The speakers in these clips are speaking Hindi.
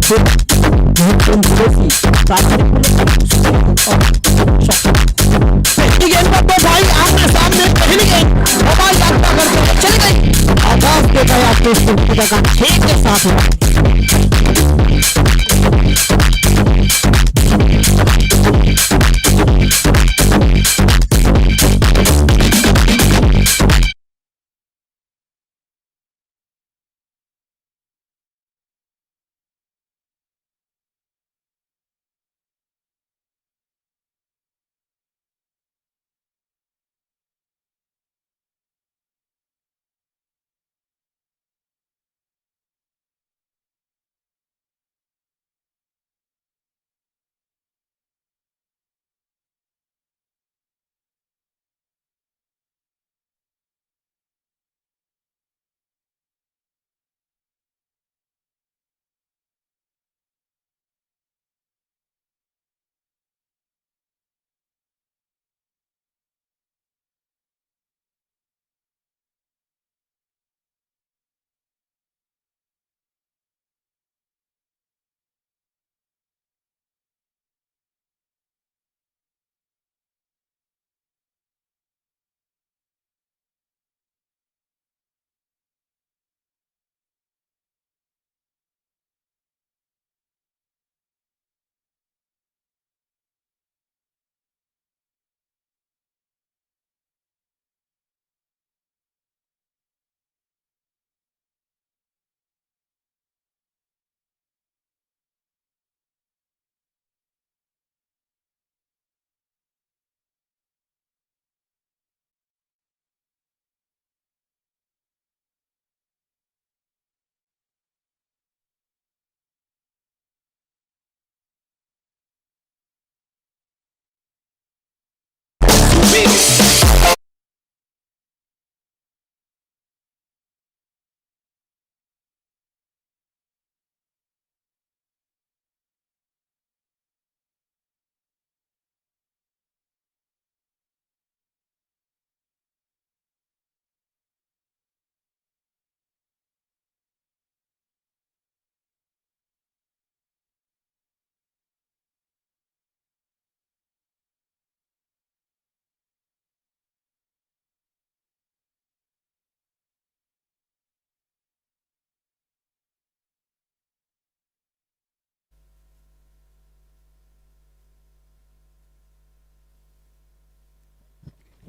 पहली गेंद पर दो भाई आमने सामने, पहली गेंद हवाई यात्रा करते हुए चली गई। आगाज के गया टेस्ट प्रतियोगिता का 6 के साथ।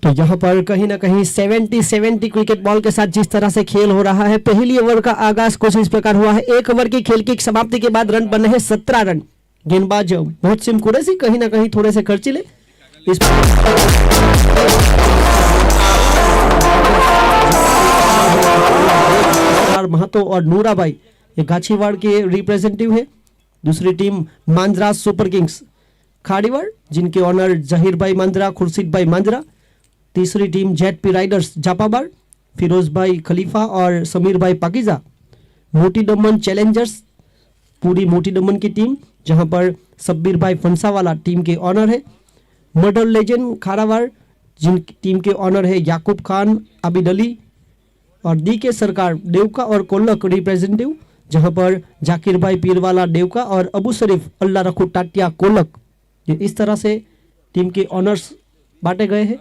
तो यहाँ पर कहीं ना कहीं 70-70 क्रिकेट बॉल के साथ जिस तरह से खेल हो रहा है, पहली ओवर का आगाज कुछ इस प्रकार हुआ है। 1 ओवर की खेल की समाप्ति के बाद रन बने हैं 17 रन। गेंदबाज मोहसिन कुरैशी कहीं ना कहीं थोड़े से खर्चीले। इस महतो और नूराबाई ये गाछीवाड़ के रिप्रेजेंटेटिव है। दूसरी टीम मांजरा सुपर किंग्स खाड़ीवाड़, जिनके ऑनर जहीर भाई मांजरा, खुर्शीद भाई मांजरा। तीसरी टीम जेट राइडर्स जापाबाड़, फिरोज भाई खलीफा और समीर भाई पाकिजा। मोटी दमन चैलेंजर्स, पूरी मोटी दमन की टीम, जहां पर सब्बीर भाई फंसावाला टीम के ऑनर है। मर्डर लेजेंड खारावाड़, जिन टीम के ऑनर है याकूब खान आबिद अली। और डी के सरकार देवका और कोल्लक रिप्रेजेंटेटिव, जहां पर जाकिर भाई पीरवाला देवका और अबू शरीफ अल्लाह रखू टाटिया कोल्लक। इस तरह से टीम के ऑनर्स बांटे गए हैं।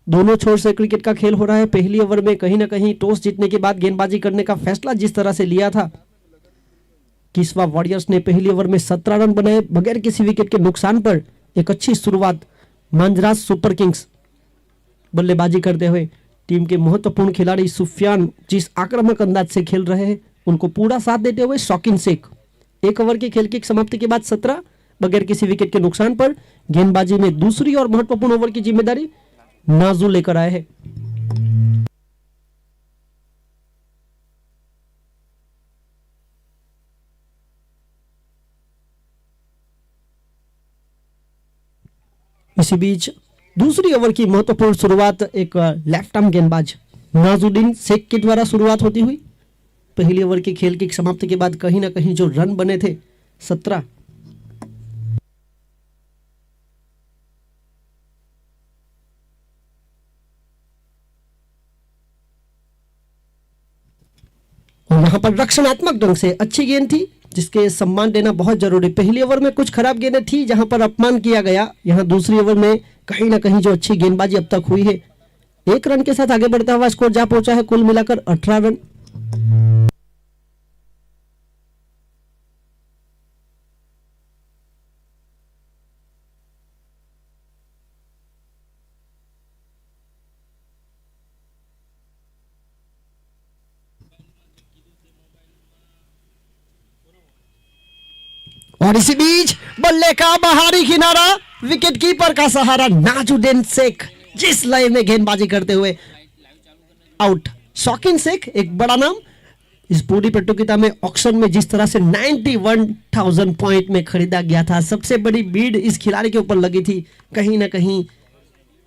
दोनों छोर से क्रिकेट का खेल हो रहा है। पहली ओवर में कहीं ना कहीं टॉस जीतने के बाद गेंदबाजी करने का फैसला जिस तरह से लिया था, किस्वा वॉरियर्स ने पहली ओवर में 17 रन बनाए बगैर किसी विकेट के नुकसान पर। एक अच्छी शुरुआत मांजरास सुपर किंग्स बल्लेबाजी करते हुए। टीम के महत्वपूर्ण खिलाड़ी सुफियान जिस आक्रामक अंदाज से खेल रहे हैं, उनको पूरा साथ देते हुए शौकीन शेख। 1 ओवर की खेल की समाप्ति के बाद 17 बगैर किसी विकेट के नुकसान पर। गेंदबाजी में दूसरी और महत्वपूर्ण ओवर की जिम्मेदारी नाजू लेकर आए हैं। इसी बीच दूसरी ओवर की महत्वपूर्ण शुरुआत एक लेफ्ट आर्म गेंदबाज नाजुद्दीन शेख के द्वारा शुरुआत होती हुई। पहली ओवर की खेल की समाप्ति के बाद कहीं ना कहीं जो रन बने थे 17। और यहां पर रक्षणात्मक ढंग से अच्छी गेंद थी, जिसके सम्मान देना बहुत जरूरी। पहली ओवर में कुछ खराब गेंदें थी जहां पर अपमान किया गया, यहाँ दूसरी ओवर में कहीं ना कहीं जो अच्छी गेंदबाजी अब तक हुई है, 1 रन के साथ आगे बढ़ता हुआ स्कोर जा पहुंचा है कुल मिलाकर 18 रन। और इसी बीच बल्ले का बाहरी किनारा, विकेट कीपर का सहारा नाजुद्दीन शेख जिस लय में गेंदबाजी करते हुए आउट। शौकीन शेख एक बड़ा नाम, इस पूरी प्रतियोगिता में ऑक्शन में जिस तरह से 91,000 पॉइंट में खरीदा गया था, सबसे बड़ी बीड इस खिलाड़ी के ऊपर लगी थी। कहीं ना कहीं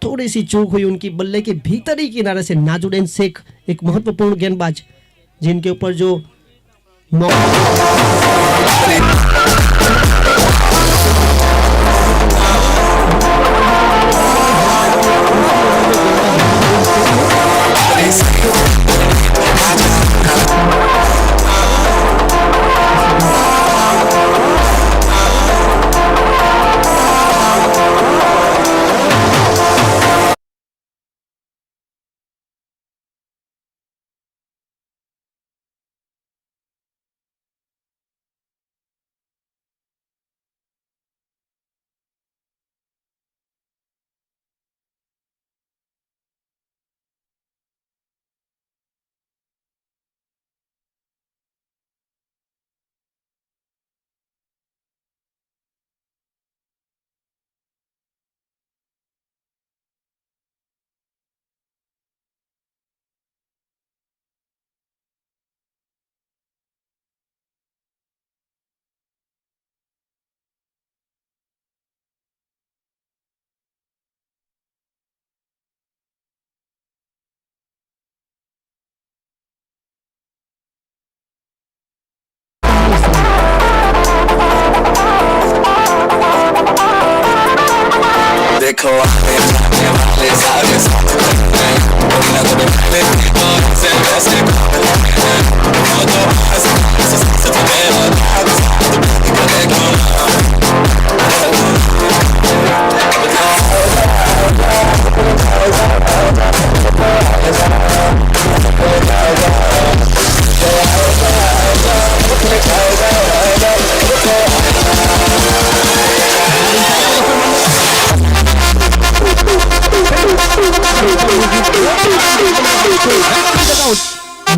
थोड़ी सी चूक हुई उनकी, बल्ले के भीतरी किनारे से नाजुद्दीन शेख एक महत्वपूर्ण गेंदबाज जिनके ऊपर जो देखो आने वाले सारे साथ हैं, ना तो पहले तो से वैसे हैं, वो तो ऐसे मेरा साथ करेगा।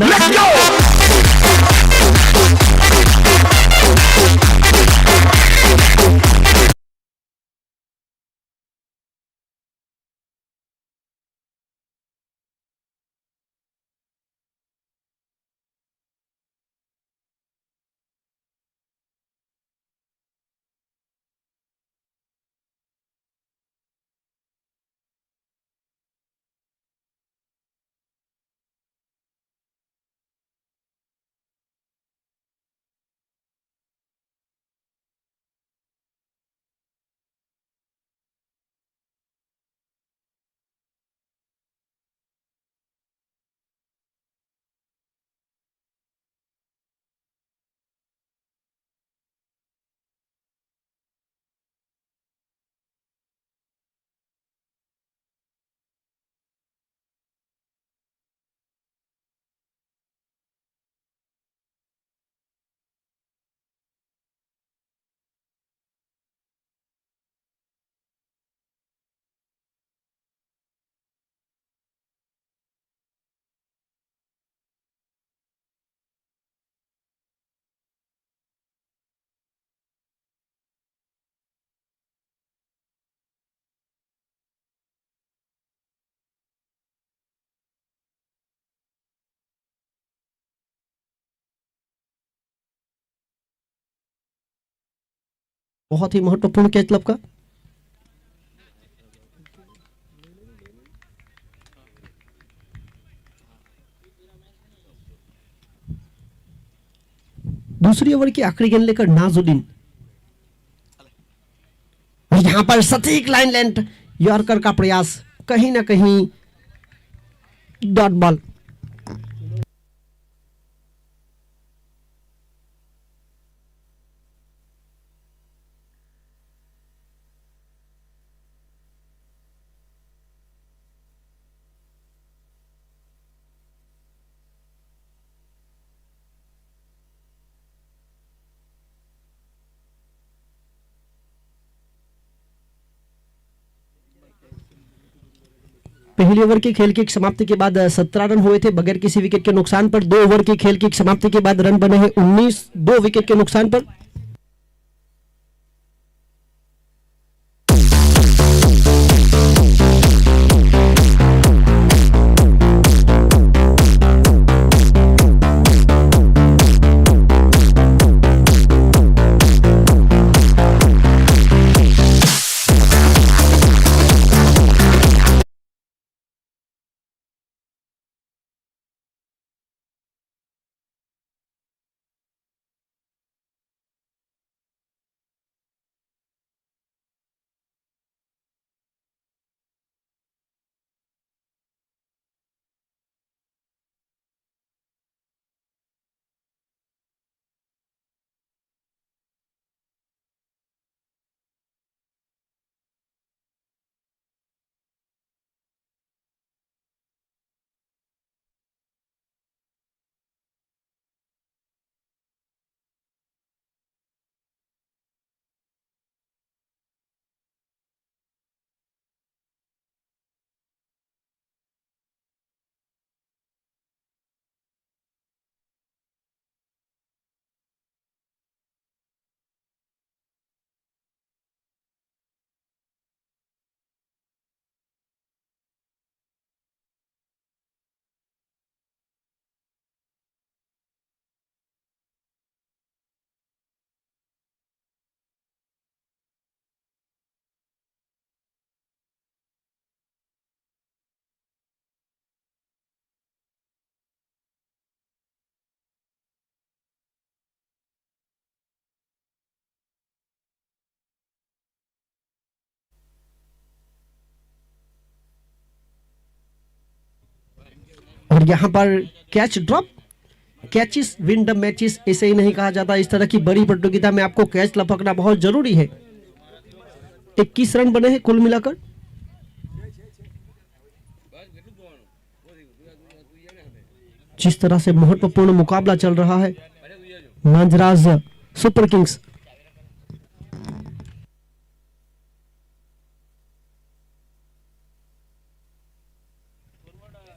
Let's go! बहुत ही महत्वपूर्ण कैच क्लब का दूसरी ओवर की आखिरी गेंद लेकर नाजुद्दीन, यहां पर सटीक लाइन लेंथ यॉर्कर का प्रयास, कहीं ना कहीं डॉट बॉल। पहले ओवर के खेल की समाप्ति के बाद 17 रन हुए थे बगैर किसी विकेट के नुकसान पर। 2 ओवर के खेल की समाप्ति के बाद रन बने हैं 19, 2 विकेट के नुकसान पर। और यहां पर catch drop. Catches win the matches ऐसे ही नहीं कहा जाता। इस तरह की बड़ी प्रतियोगिता में आपको कैच लपकना बहुत जरूरी है। 21 रन बने हैं कुल मिलाकर। जिस तरह से महत्वपूर्ण मुकाबला चल रहा है मांजराज सुपर किंग्स।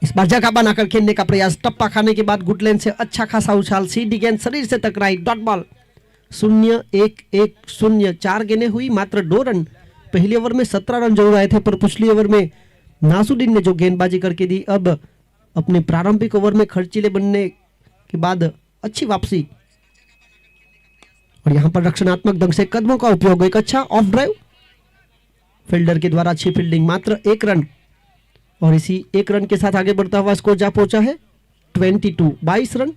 इस बार जगह बनाकर खेलने का प्रयास। टप्पा खाने के बाद गुड लेंथ से अच्छा खासा उछाल। सीधी गेंद शरीर से टकराई। Dot ball. 0-1-1-0 4 गेंदें हुई, मात्र 2 रन। पहले ओवर में 17 रन जरूर आए थे, पर पिछले ओवर में नासुद्दीन ने जो गेंदबाजी करके दी, अब अपने प्रारंभिक ओवर में खर्चीले बनने के बाद अच्छी वापसी। और यहां पर रक्षणात्मक ढंग से कदमों का उपयोग। एक अच्छा ऑफ ड्राइव, फील्डर के द्वारा अच्छी फील्डिंग। मात्र 1 रन, और इसी 1 रन के साथ आगे बढ़ता हुआ स्कोर जा पहुंचा है 22 रन।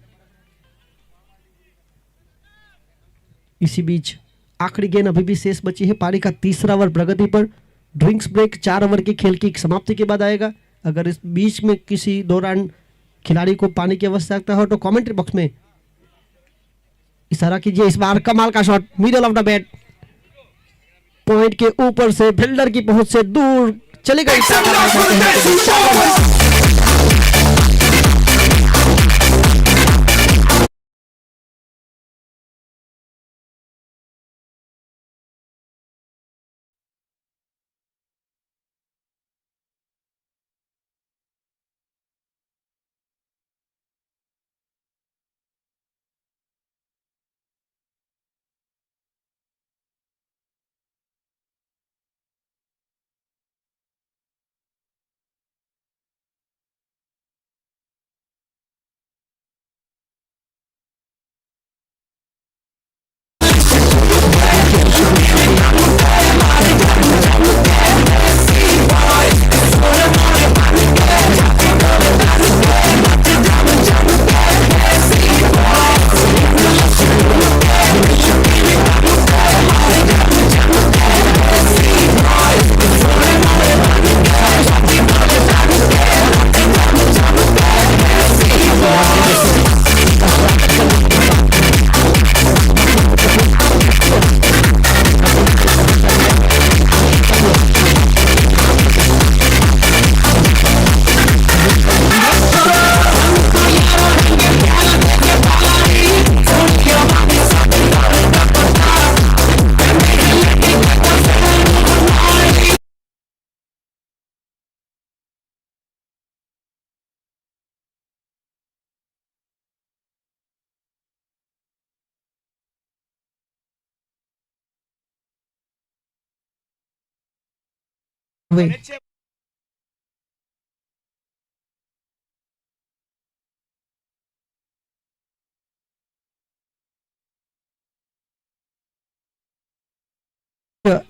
इसी बीच आखिरी गेंद अभी भी शेष बची है। पारी का तीसरा ओवर प्रगति पर। ड्रिंक्स ब्रेक 4 ओवर के खेल की समाप्ति के बाद आएगा। अगर इस बीच में किसी दौरान खिलाड़ी को पानी की आवश्यकता हो तो कमेंट्री बॉक्स में इशारा कीजिए। इस बार कमाल का shot, middle of the bat, point के ऊपर से फील्डर की पहुंच से दूर चली गई। हुए।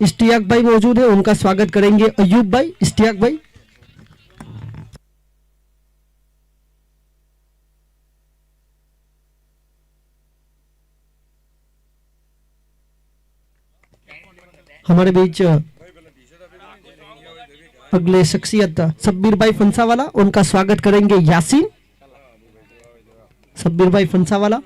इश्तियाक भाई मौजूद है, उनका स्वागत करेंगे अयूब भाई। इश्तियाक भाई। हमारे बीच अगले शख्सियत सब्बीर भाई फंसावाला, उनका स्वागत करेंगे यासीन। सब्बीर भाई फंसावाला।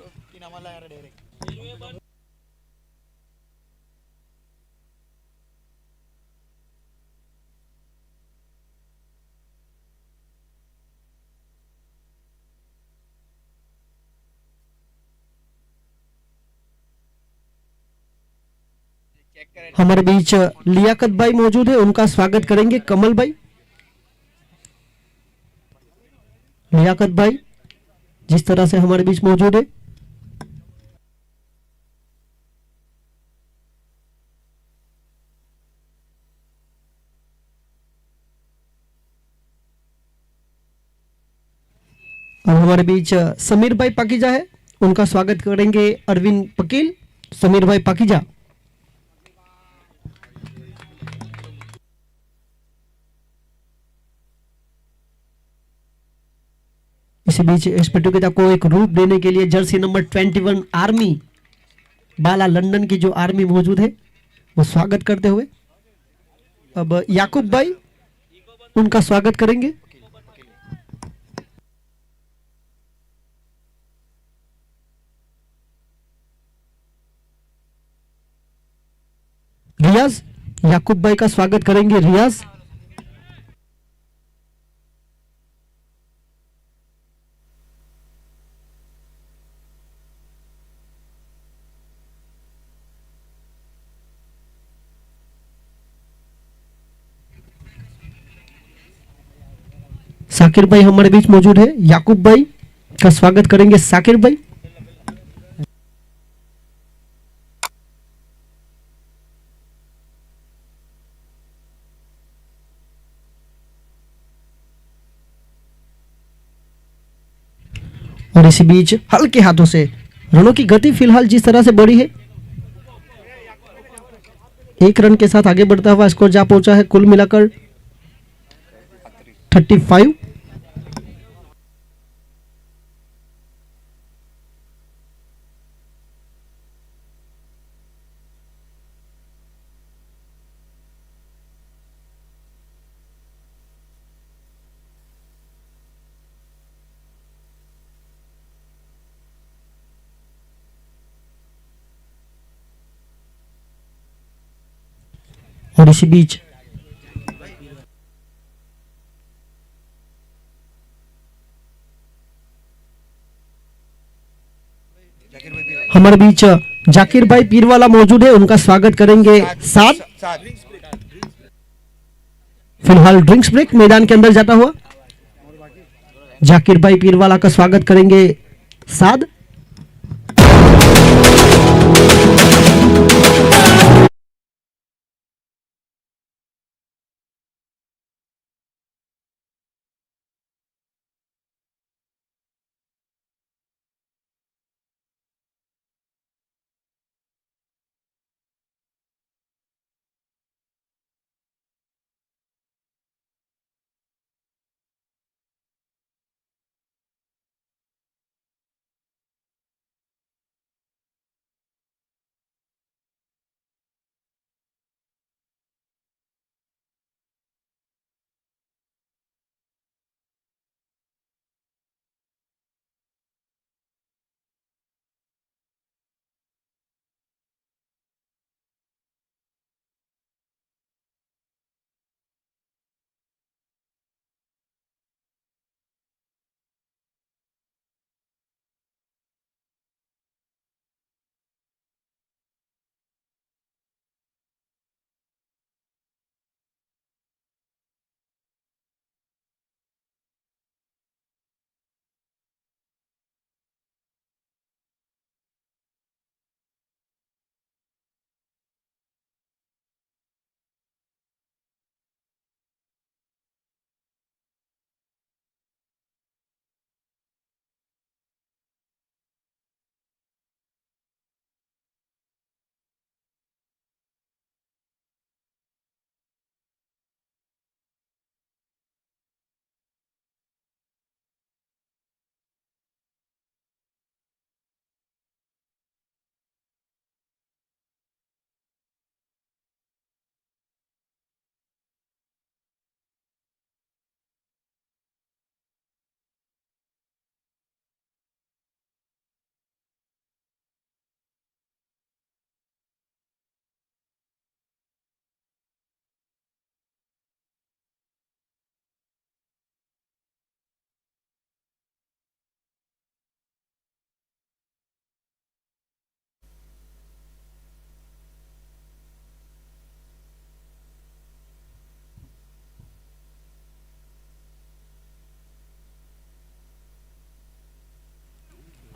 हमारे बीच लियाकत भाई मौजूद है, उनका स्वागत करेंगे कमल भाई। लियाकत भाई जिस तरह से हमारे बीच मौजूद है। और हमारे बीच समीर भाई पाकीजा है, उनका स्वागत करेंगे अरविंद पकील। समीर भाई पाकीजा। इसी बीच इस प्रतियोगिता को एक रूप देने के लिए जर्सी नंबर 21 आर्मी बाला लंदन की जो आर्मी मौजूद है वो स्वागत करते हुए अब याकूब भाई उनका स्वागत करेंगे। रियाज, याकूब भाई का स्वागत करेंगे रियाज। साकिर भाई हमारे बीच मौजूद है, याकूब भाई का स्वागत करेंगे साकिर भाई। और इसी बीच हल्के हाथों से रनों की गति फिलहाल जिस तरह से बढ़ी है, एक रन के साथ आगे बढ़ता हुआ स्कोर जा पहुंचा है कुल मिलाकर 35। और इसी बीच हमारे बीच जाकिर भाई पीरवाला मौजूद है, उनका स्वागत करेंगे साद। फिलहाल ड्रिंक्स ब्रेक मैदान के अंदर जाता हुआ जाकिर भाई पीरवाला का स्वागत करेंगे साद।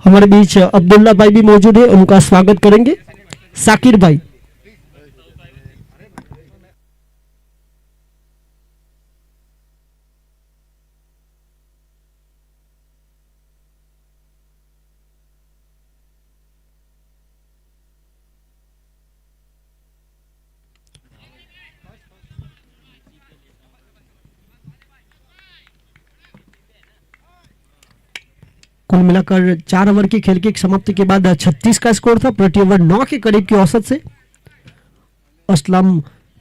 हमारे बीच अब्दुल्ला भाई भी मौजूद है, उनका स्वागत करेंगे। साकिर भाई, कुल मिलाकर 4 ओवर की खेल की समाप्ति के बाद 36 का स्कोर था, प्रति ओवर 9 के करीब की औसत से। असलम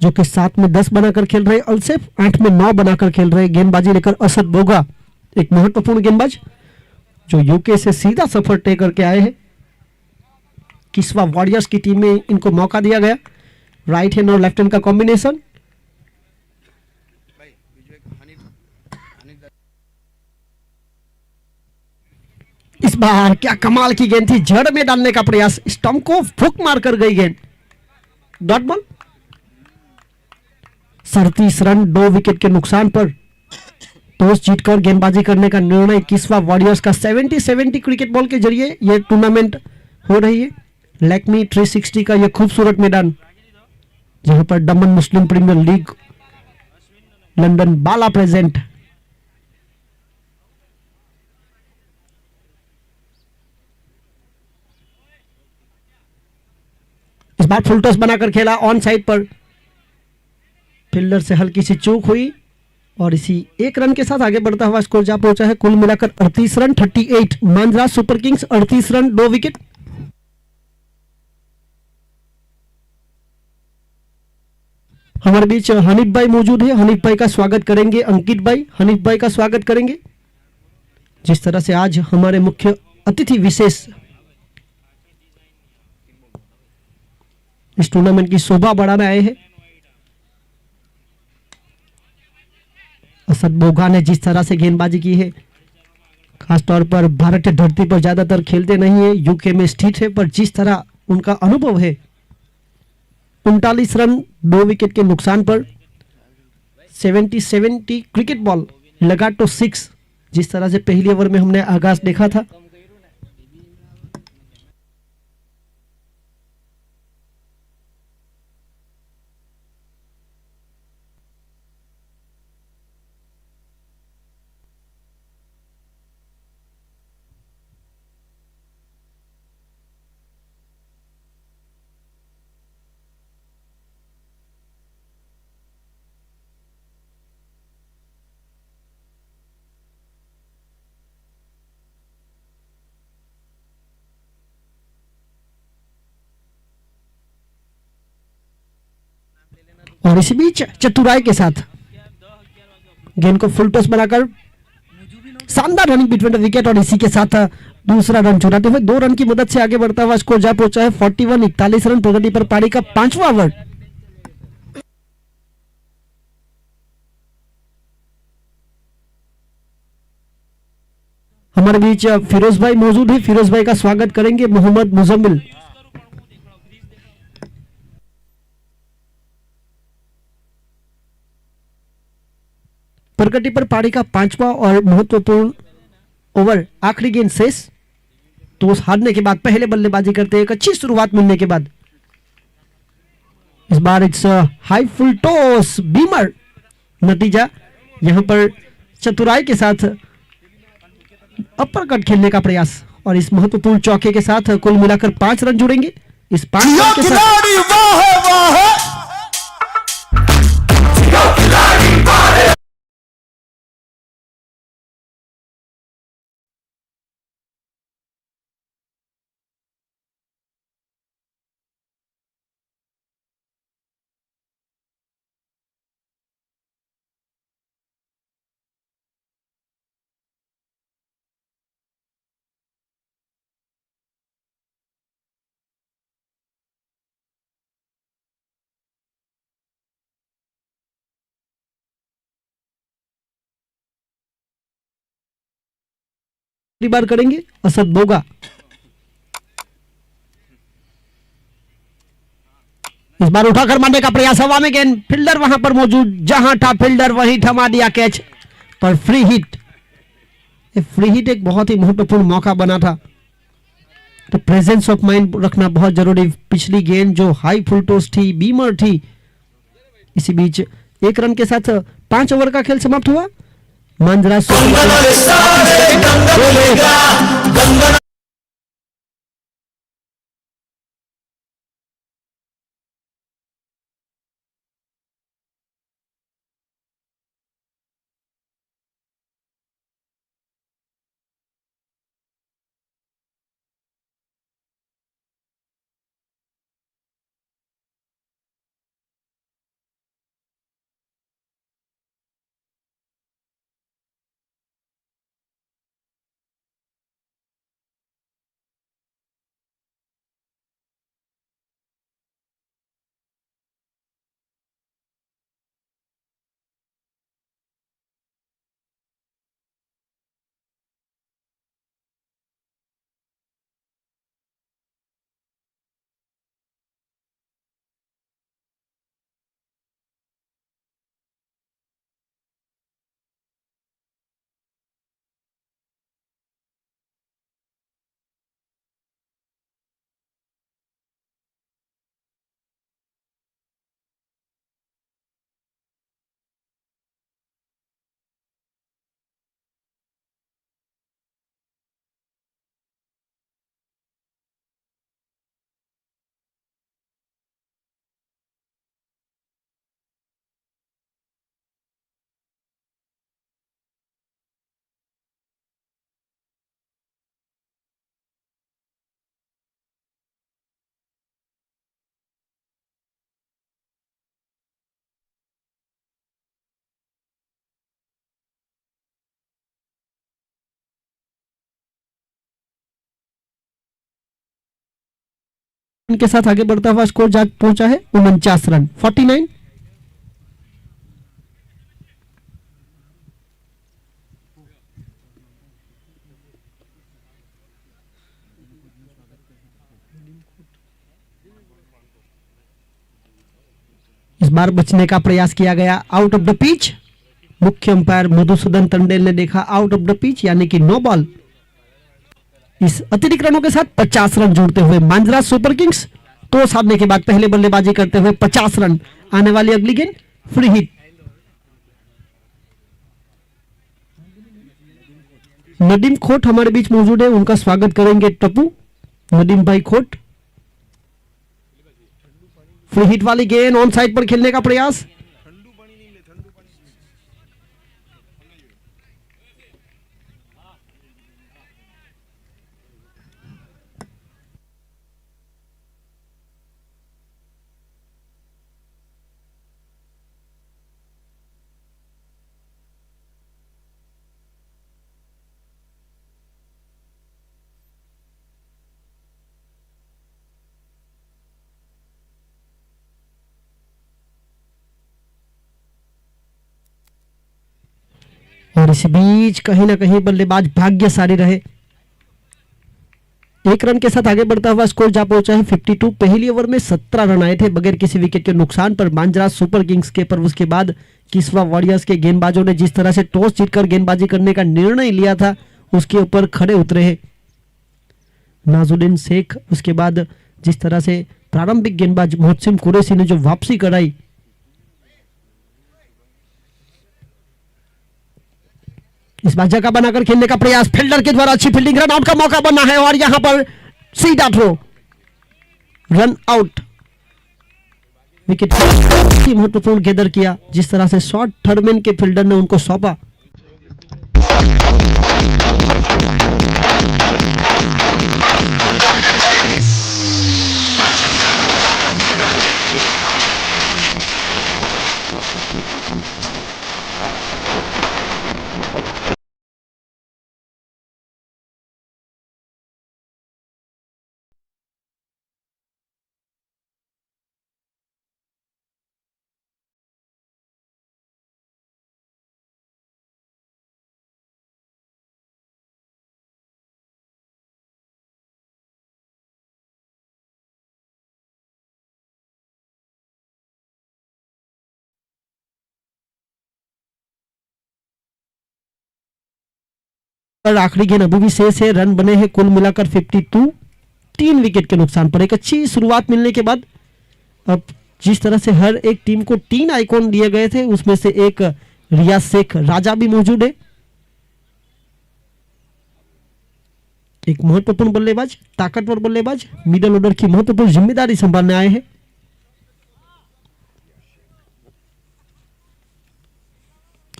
जो कि 7 में 10 बनाकर खेल रहे, अलसेफ 8 में 9 बनाकर खेल रहे। गेंदबाजी लेकर असद बोगा, एक महत्वपूर्ण गेंदबाज जो यूके से सीधा सफर तय करके आए हैं। किस्वा वॉरियर्स की टीम में इनको मौका दिया गया। राइट हैंड और लेफ्ट हैंड का कॉम्बिनेशन। इस बार क्या कमाल की गेंद थी, जड़ में डालने का प्रयास, स्टंप को फुक मारकर गई गेंद, डॉट बॉल। 37 रन 2 विकेट के नुकसान पर टॉस जीतकर गेंदबाजी करने का निर्णय किस्वा वॉरियर्स का। 70 क्रिकेट बॉल के जरिए यह टूर्नामेंट हो रही है। लैक्मी 360 का यह खूबसूरत मैदान जहां पर दमन मुस्लिम प्रीमियर लीग लंदन बाला प्रेजेंट। इस बार फुल टॉस बनाकर खेला ऑन साइड पर, फील्डर से हल्की सी चूक हुई और इसी 1 रन के साथ आगे बढ़ता हुआ स्कोर जा पहुंचा है। कुल मिलाकर 38 रन 38। मांजरा सुपर किंग्स 38 रन 2 विकेट। हमारे बीच हनीफ भाई मौजूद है, हनीफ भाई का स्वागत करेंगे। अंकित भाई, हनीफ भाई का स्वागत करेंगे। जिस तरह से आज हमारे मुख्य अतिथि विशेष इस टूर्नामेंट की शोभा बढ़ाने आए हैं। असद बोगा ने जिस तरह से गेंदबाजी की है, खासतौर पर भारत की धरती पर ज्यादातर खेलते नहीं है, यूके में स्थित है, पर जिस तरह उनका अनुभव है, 39 रन 2 विकेट के नुकसान पर 70 क्रिकेट बॉल लगा तो 6, जिस तरह से पहले ओवर में हमने आगाज देखा था। और इसी बीच चतुराई के साथ गेंद को फुल टॉस बनाकर शानदार रनिंग बिटवीन द विकेट और इसी के साथ दूसरा रन चुराते हुए 2 रन की मदद से आगे बढ़ता हुआ स्कोर जा पहुंचा है 41। 41 रन प्रगति पर पारी का 5वां ओवर। हमारे बीच फिरोज भाई मौजूद है, फिरोज भाई का स्वागत करेंगे। मोहम्मद मुजम्मिल, प्रगति पर पारी का 5वां और महत्वपूर्ण ओवर। आखिरी गेंद शेष, टॉस हारने के बाद पहले बल्लेबाजी करते एक अच्छी शुरुआत मिलने के बाद इस बार it's high full toss beamer. नतीजा यहां पर चतुराई के साथ अपर कट खेलने का प्रयास और इस महत्वपूर्ण चौके के साथ कुल मिलाकर 5 रन जुड़ेंगे। इस 5 रन के साथ बार करेंगे असद बोगा। इस बार उठाकर मारने का प्रयास, हवा में गेंद, फील्डर वहां पर मौजूद, जहां था फील्डर वहीं थमा दिया कैच पर फ्री हिट। फ्री हिट एक बहुत ही महत्वपूर्ण मौका बना था तो प्रेजेंस ऑफ माइंड रखना बहुत जरूरी। पिछली गेंद जो हाई फुल टॉस थी, बीमर थी। इसी बीच 1 रन के साथ 5 ओवर का खेल समाप्त हुआ। मांजरा के साथ आगे बढ़ता हुआ स्कोर जा पहुंचा है 49 रन 49। इस बार बचने का प्रयास किया गया, आउट ऑफ द पिच। मुख्य अंपायर मधुसूदन तंडेल ने देखा आउट ऑफ द पिच यानी कि नो बॉल। इस अतिरिक्त रनों के साथ 50 रन जोड़ते हुए मांजरा सुपर किंग्स तो साधने के बाद पहले बल्लेबाजी करते हुए 50 रन। आने वाली अगली गेंद फ्री हिट। नदीम खोट हमारे बीच मौजूद है, उनका स्वागत करेंगे टप्पू। नदीम भाई खोट। फ्री हिट वाली गेंद ऑन साइड पर खेलने का प्रयास। और इस बीच कहीं ना कहीं बल्लेबाज भाग्यशाली रहे। 1 रन के साथ आगे बढ़ता हुआ स्कोर जा पहुंचा है 52। पहली ओवर में 17 रन आए थे बगैर किसी विकेट के नुकसान पर मांजरा सुपर किंग्स के। पर उसके बाद किस्वा वॉरियर्स के गेंदबाजों ने जिस तरह से टॉस जीतकर गेंदबाजी करने का निर्णय लिया था उसके ऊपर खड़े उतरे हैं नाजुद्दीन शेख। उसके बाद जिस तरह से प्रारंभिक गेंदबाज मोहसिन कुरैशी ने जो वापसी कराई, इस बार जगह बनाकर खेलने का प्रयास। फील्डर के द्वारा अच्छी फील्डिंग, रन आउट का मौका बना है और यहां पर सीधा थ्रो, रन आउट। विकेट महत्वपूर्ण गेदर किया जिस तरह से शॉर्ट थर्डमैन के फील्डर ने उनको सौंपा। आखिरी गेंद अभी भी शेष है, रन बने हैं कुल मिलाकर 52। 3 विकेट के नुकसान पर। एक अच्छी शुरुआत मिलने के बाद अब जिस तरह से हर एक टीम को 3 आइकॉन दिए गए थे उसमें से एक रियाज शेख राजा भी मौजूद है। एक महत्वपूर्ण बल्लेबाज, ताकतवर बल्लेबाज, मिडिल ऑर्डर की महत्वपूर्ण जिम्मेदारी संभालने आए हैं।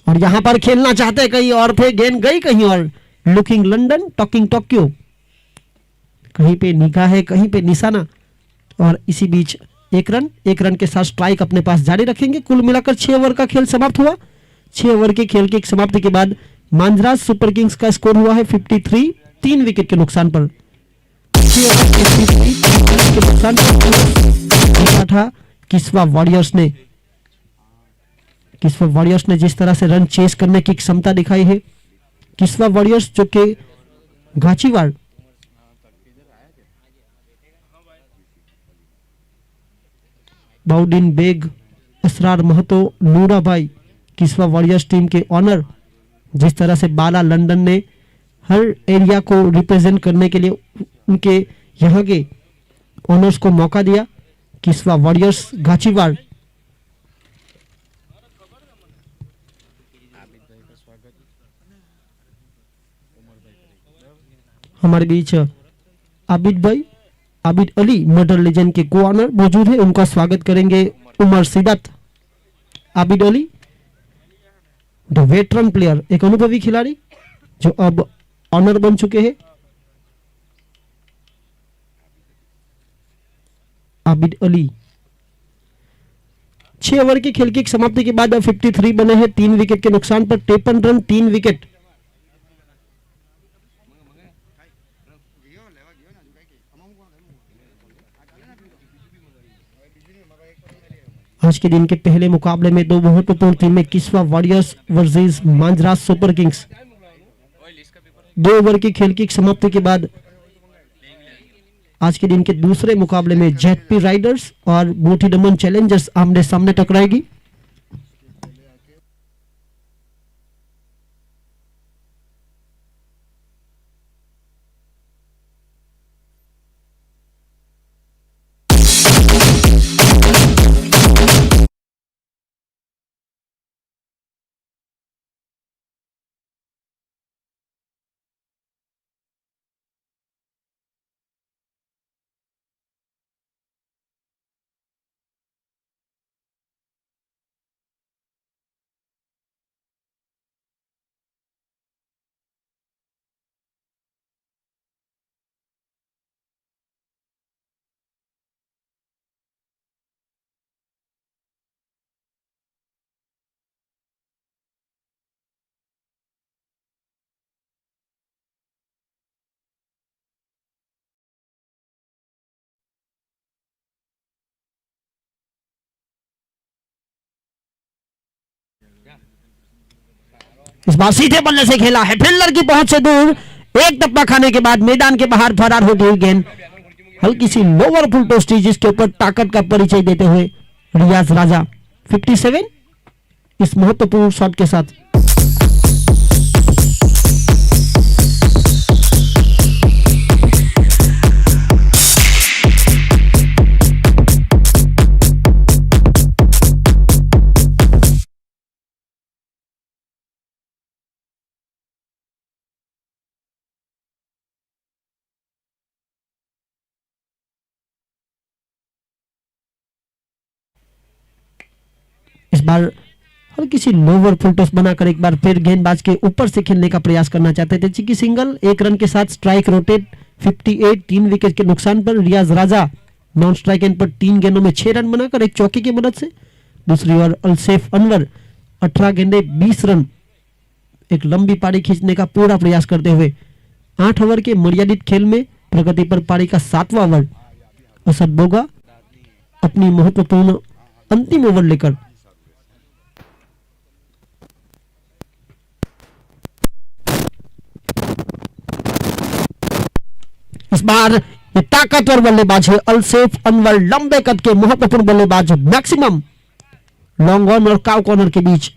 और यहां पर खेलना चाहते कहीं और थे, गेंद गई कहीं और। लुकिंग लंदन, टॉकिंग टोक्यो, कहीं पे निगाह है, कहीं पे निशाना। और इसी बीच एक रन के साथ स्ट्राइक अपने पास जारी रखेंगे। कुल मिलाकर 6 ओवर का खेल समाप्त हुआ। 6 ओवर के खेल की समाप्ति के बाद मांजरास सुपर किंग्स का स्कोर हुआ है 53, 3 विकेट के नुकसान पर। 6 ओवर के 53 के नुकसान पर था किस्वा वॉरियर्स ने जिस तरह से रन चेस करने की क्षमता दिखाई है। किस्वा वॉरियर्स जो कि गाचीवाड़ Bahauddin bag, Asrar Mahato, नूराभाई, किस्वा warriors team के ऑनर, जिस तरह से बाला लंदन ने हर एरिया को रिप्रेजेंट करने के लिए उनके यहाँ के ऑनर्स को मौका दिया। किस्वा वॉरियर्स गाचीवाड़ हमारे बीच आबिद अली मर्डर लेजेंड के को ऑनर मौजूद है, उनका स्वागत करेंगे उमर सिदत। Abid Ali the veteran player, एक अनुभवी खिलाड़ी जो अब ऑनर बन चुके हैं। आबिद अली 6 ओवर के खेल की समाप्ति के बाद 53 बने हैं, 3 विकेट के नुकसान पर। 53 रन, 3 विकेट। आज के दिन के पहले मुकाबले में 2 महत्वपूर्ण टीमें किस्वा वॉरियर्स वर्सेस मांजरास सुपर किंग्स। 2 ओवर की खेल की समाप्ति के बाद आज के दिन के दूसरे मुकाबले में जेडपी राइडर्स और मोटी दमन चैलेंजर्स आमने सामने टकराएगी। इस बार सीधे बल्ले से खेला है, फील्डर की पहुंच से दूर, एक टप्पा खाने के बाद मैदान के बाहर फरार होती हुई गेंद हल्की सी लोअर फुल टॉस थी, जिसके ऊपर ताकत का परिचय देते हुए रियाज राजा 57 इस महत्वपूर्ण शॉट के साथ। इस बार हल्की सी लोअर फुल टॉस बनाकर एक बार फिर गेंदबाज के ऊपर से खेलने का प्रयास करना चाहते थे। चिकी सिंगल, 1 रन के साथ स्ट्राइक रोटेट 58, 3 विकेट के नुकसान पर। रियाज राजा नॉन स्ट्राइक एंड पर 3 गेंदों में 6 रन बनाकर एक चौके की मदद से। दूसरी ओर अलसेफ अनवर 18 गेंदे 20 रन, एक लंबी पारी खींचने का पूरा प्रयास करते हुए 8 ओवर के मर्यादित खेल में प्रगति पर पारी का 7वां ओवर। असद बोगा अपनी महत्वपूर्ण अंतिम ओवर लेकर इस बार ये ताकतवर बल्लेबाज है अलसेफ अनवर, लंबे कद के महत्वपूर्ण बल्लेबाज, मैक्सिमम लॉन्ग ऑन और काउ कॉर्नर के बीच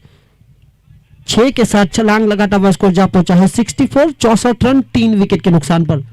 6 के साथ छलांग लगाता हुआ स्कोर जा पहुंचा है 64, 64 रन, 3 विकेट के नुकसान पर।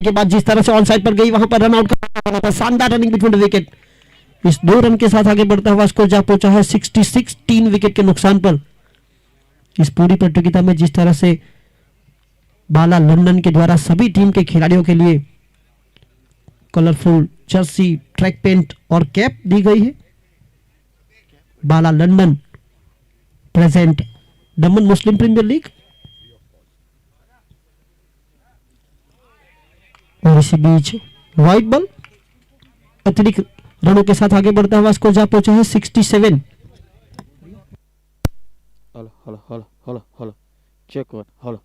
के बाद जिस तरह से ऑन साइड पर गई वहां पर रन आउट करना था, शानदार रनिंग बिटवीन द विकेट। इस 2 रन के साथ आगे बढ़ता हुआ स्कोर जा पहुंचा है 66, 3 विकेट के नुकसान पर। इस पूरी प्रतियोगिता में जिस तरह से बाला लंदन के द्वारा सभी टीम के खिलाड़ियों के लिए कलरफुल जर्सी, ट्रैक पेंट और कैप दी गई है। बाला लंदन प्रेजेंट दमन मुस्लिम प्रीमियर लीग। और इसी बीच वाइड बॉल अतिरिक्त रनों के साथ आगे बढ़ता हुआ स्कोर जा पहुंचा है 67। Hello. Check one. Hello.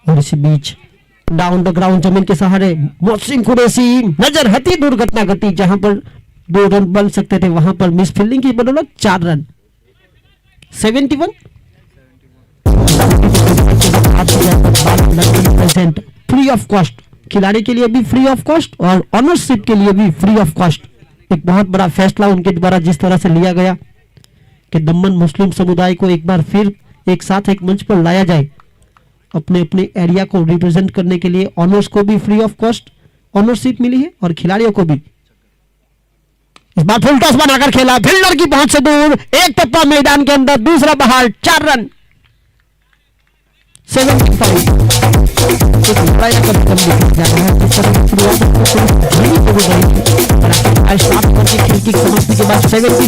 और इसी बीच डाउन द ग्राउंड जमीन के सहारे मोहसिन कुरैशी नजर हटी दुर्घटना घटी, जहां पर 2 रन बन सकते थे वहां पर मिस फील्डिंग की बदौलत 4 run. 71 present free of cost, खिलाड़ी के लिए भी फ्री ऑफ कॉस्ट और ऑनरशिप के लिए भी फ्री ऑफ कॉस्ट। एक बहुत बड़ा फैसला उनके द्वारा जिस तरह से लिया गया कि दमन मुस्लिम समुदाय को एक बार फिर एक साथ एक मंच पर लाया जाए, अपने अपने एरिया को रिप्रेजेंट करने के लिए ऑनर्स को भी फ्री ऑफ कॉस्ट ऑनरशिप मिली है और खिलाड़ियों को भी। इस बार फुल टॉस बनाकर खेला, फील्डर की पहुंच से दूर, एक टप्पा मैदान के अंदर, दूसरा बहाल, 4 रन। 75 खिड़की समाप्ति के बाद 75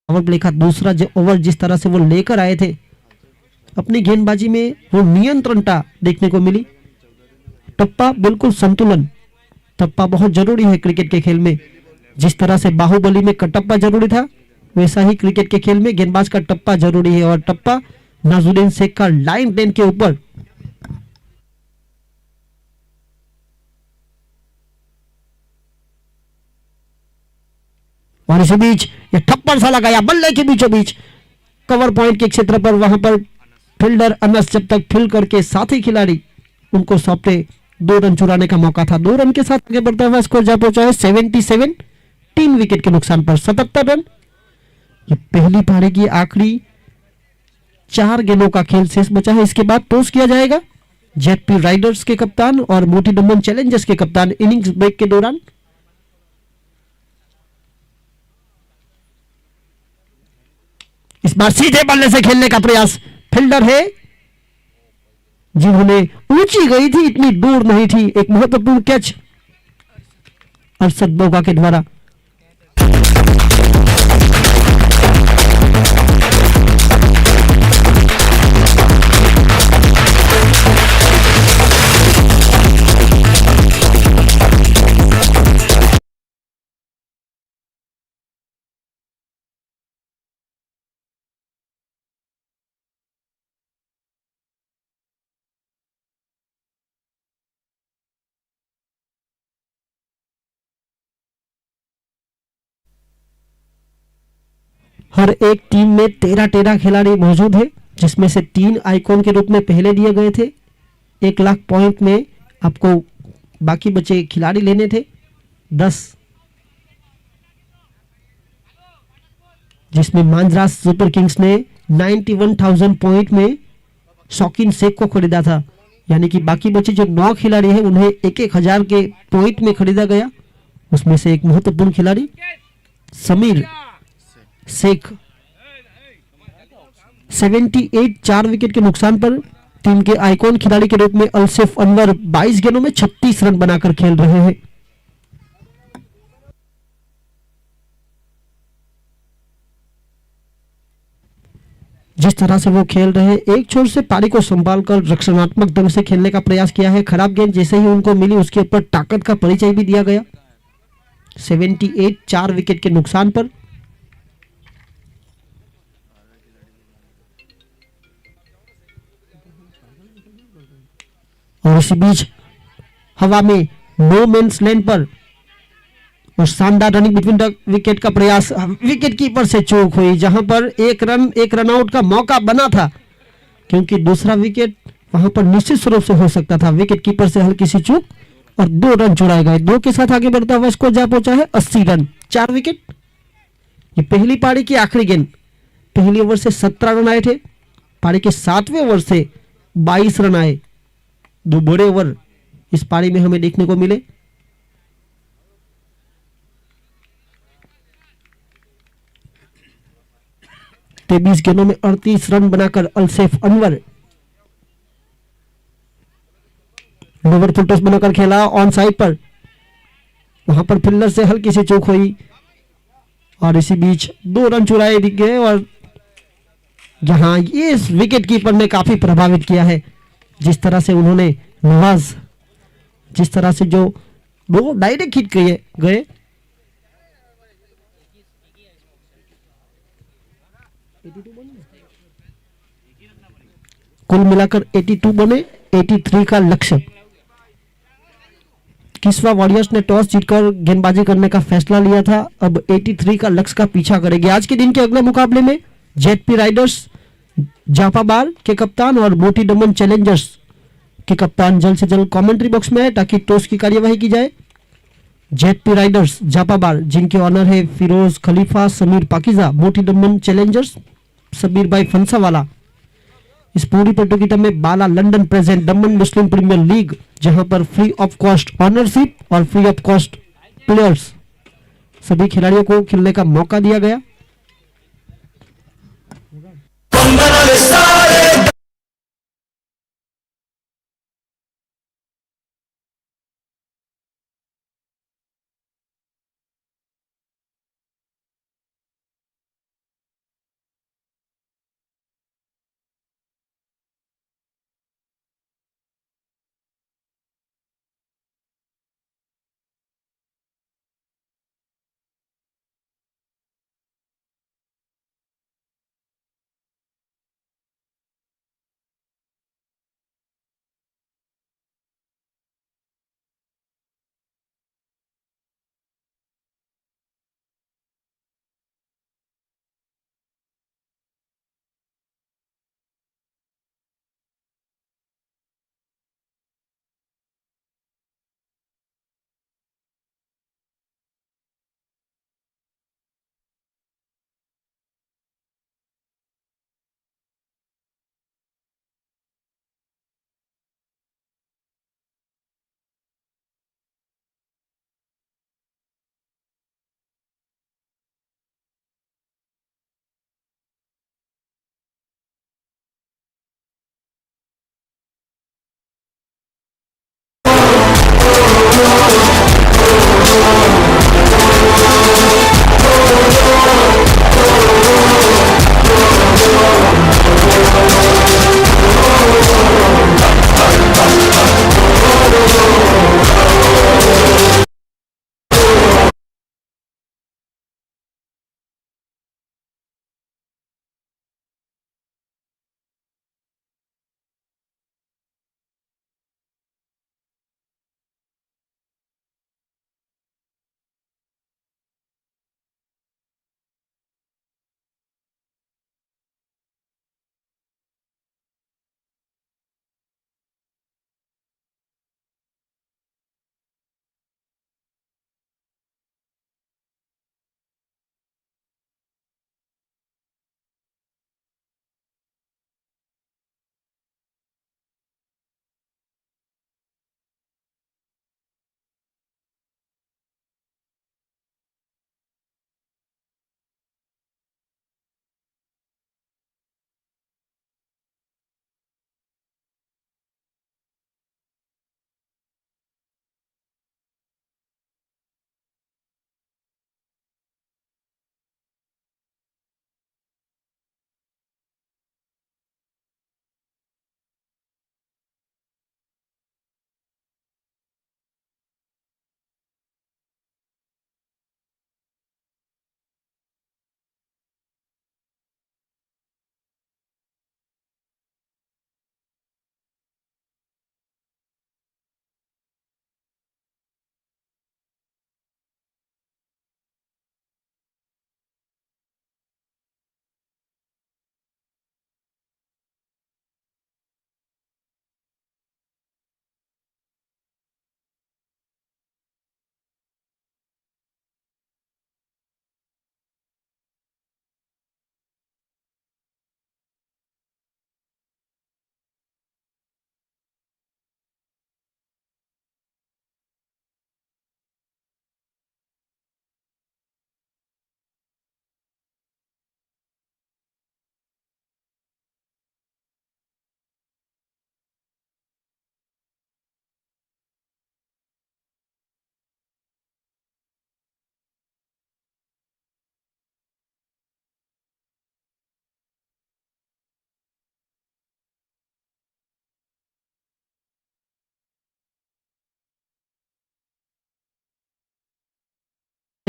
ओवर प्ले का दूसरा जो ओवर जिस तरह से वो लेकर आए थे, अपनी गेंदबाजी में वो नियंत्रणता देखने को मिली। टप्पा बिल्कुल संतुलन, टप्पा बहुत जरूरी है क्रिकेट के खेल में। जिस तरह से बाहुबली में कटप्पा जरूरी था, वैसा ही क्रिकेट के खेल में गेंदबाज का टप्पा जरूरी है। और टप्पा नाजुद्दीन शेख का लाइन लेन के ऊपर और इसी बीच ये थप्पड़ सा लगाया बल्ले के बीचों बीच कवर पॉइंट के क्षेत्र पर। वहां पर फील्डर अनस जब तक फील्ड करके साथी खिलाड़ी उनको सौंपते 2 रन चुराने का मौका था। 2 रन के साथ आगे बढ़ता हुआ स्कोर जा पहुंचा है 77, 3 विकेट के नुकसान पर 77 रन। ये पहली पारी की आखिरी 4 गेंदों का खेल शेष बचा है। इसके बाद टॉस किया जाएगा। जेपी राइडर्स के कप्तान और मोती दमन चैलेंजर्स के कप्तान इनिंग्स ब्रेक के दौरान इस बार सीधे बल्ले से खेलने का प्रयास। फील्डर है जिन्होंने ऊंची गई थी, इतनी दूर नहीं थी। एक महत्वपूर्ण कैच अरशद बोगा के द्वारा। हर एक टीम में 13 खिलाड़ी मौजूद है। जिसमें से 3 आइकॉन के रूप में पहले दिए गए थे। 1 लाख पॉइंट में आपको बाकी बचे खिलाड़ी लेने थे 10, जिसमें मांद्रास सुपर किंग्स ने 91,000 पॉइंट में शौकीन शेख को खरीदा था। यानी कि बाकी बचे जो 9 खिलाड़ी हैं उन्हें 1,000 के पॉइंट में खरीदा गया। उसमें से एक महत्वपूर्ण खिलाड़ी समीर शेख 78 4 विकेट के नुकसान पर टीम के आइकॉन खिलाड़ी के रूप में अलसेफ अनवर 22 गेंदों में 36 रन बनाकर खेल रहे हैं। जिस तरह से वो खेल रहे हैं, एक छोर से पारी को संभालकर रक्षणात्मक ढंग से खेलने का प्रयास किया है। खराब गेंद जैसे ही उनको मिली उसके ऊपर ताकत का परिचय भी दिया गया। 78 4 विकेट के नुकसान पर और इसी बीच हवा में नो मैन्स लैंड पर और शानदार रनिंग बिटवीन द विकेट का प्रयास, विकेट कीपर से चूक हुई, जहां पर एक रन आउट का मौका बना था, क्योंकि दूसरा विकेट वहां पर निश्चित रूप से हो सकता था। विकेट कीपर से हल्की सी चूक और 2 रन चुराए गए। 2 के साथ आगे बढ़ता हुआ स्कोर जा पहुंचा है 80 रन, 4 विकेट। ये पहली पारी की आखिरी गेंद। पहली ओवर से 17 रन आए थे, पारी के 7वें ओवर से 22 रन आए। 2 बड़े ओवर इस पारी में हमें देखने को मिले। तेईस गेंदों में 38 रन बनाकर अलसेफ अनवर लोवर फुल टॉस बनाकर खेला ऑन साइड पर, वहां पर फील्डर से हल्की सी चूक हुई और इसी बीच 2 रन चुराए दिख गए। और जहां ये विकेट कीपर ने काफी प्रभावित किया है, जिस तरह से उन्होंने नवाज, जिस तरह से जो 2 डायरेक्ट हिट किए गए। कुल मिलाकर 82 बने, 83 का लक्ष्य। किस्वा वॉरियर्स ने टॉस जीतकर गेंदबाजी करने का फैसला लिया था, अब 83 का लक्ष्य का पीछा करेगी। आज के दिन के अगले मुकाबले में जेडपी राइडर्स जाफाबार के कप्तान और मोटी दमन चैलेंजर्स के कप्तान जल्द से जल्द कमेंट्री बॉक्स में है ताकि टॉस की कार्यवाही की जाए। जेडपी राइडर्स जाफाबार, जिनके ऑनर है फिरोज खलीफा समीर पाकिजा, मोटी दमन चैलेंजर्स सबीर भाई फंसावाला। इस पूरी प्रतियोगिता में बाला लंदन प्रेजेंट दमन मुस्लिम प्रीमियर लीग, जहां पर फ्री ऑफ कॉस्ट ऑनरशिप और फ्री ऑफ कॉस्ट प्लेयर्स सभी खिलाड़ियों को खेलने का मौका दिया गया।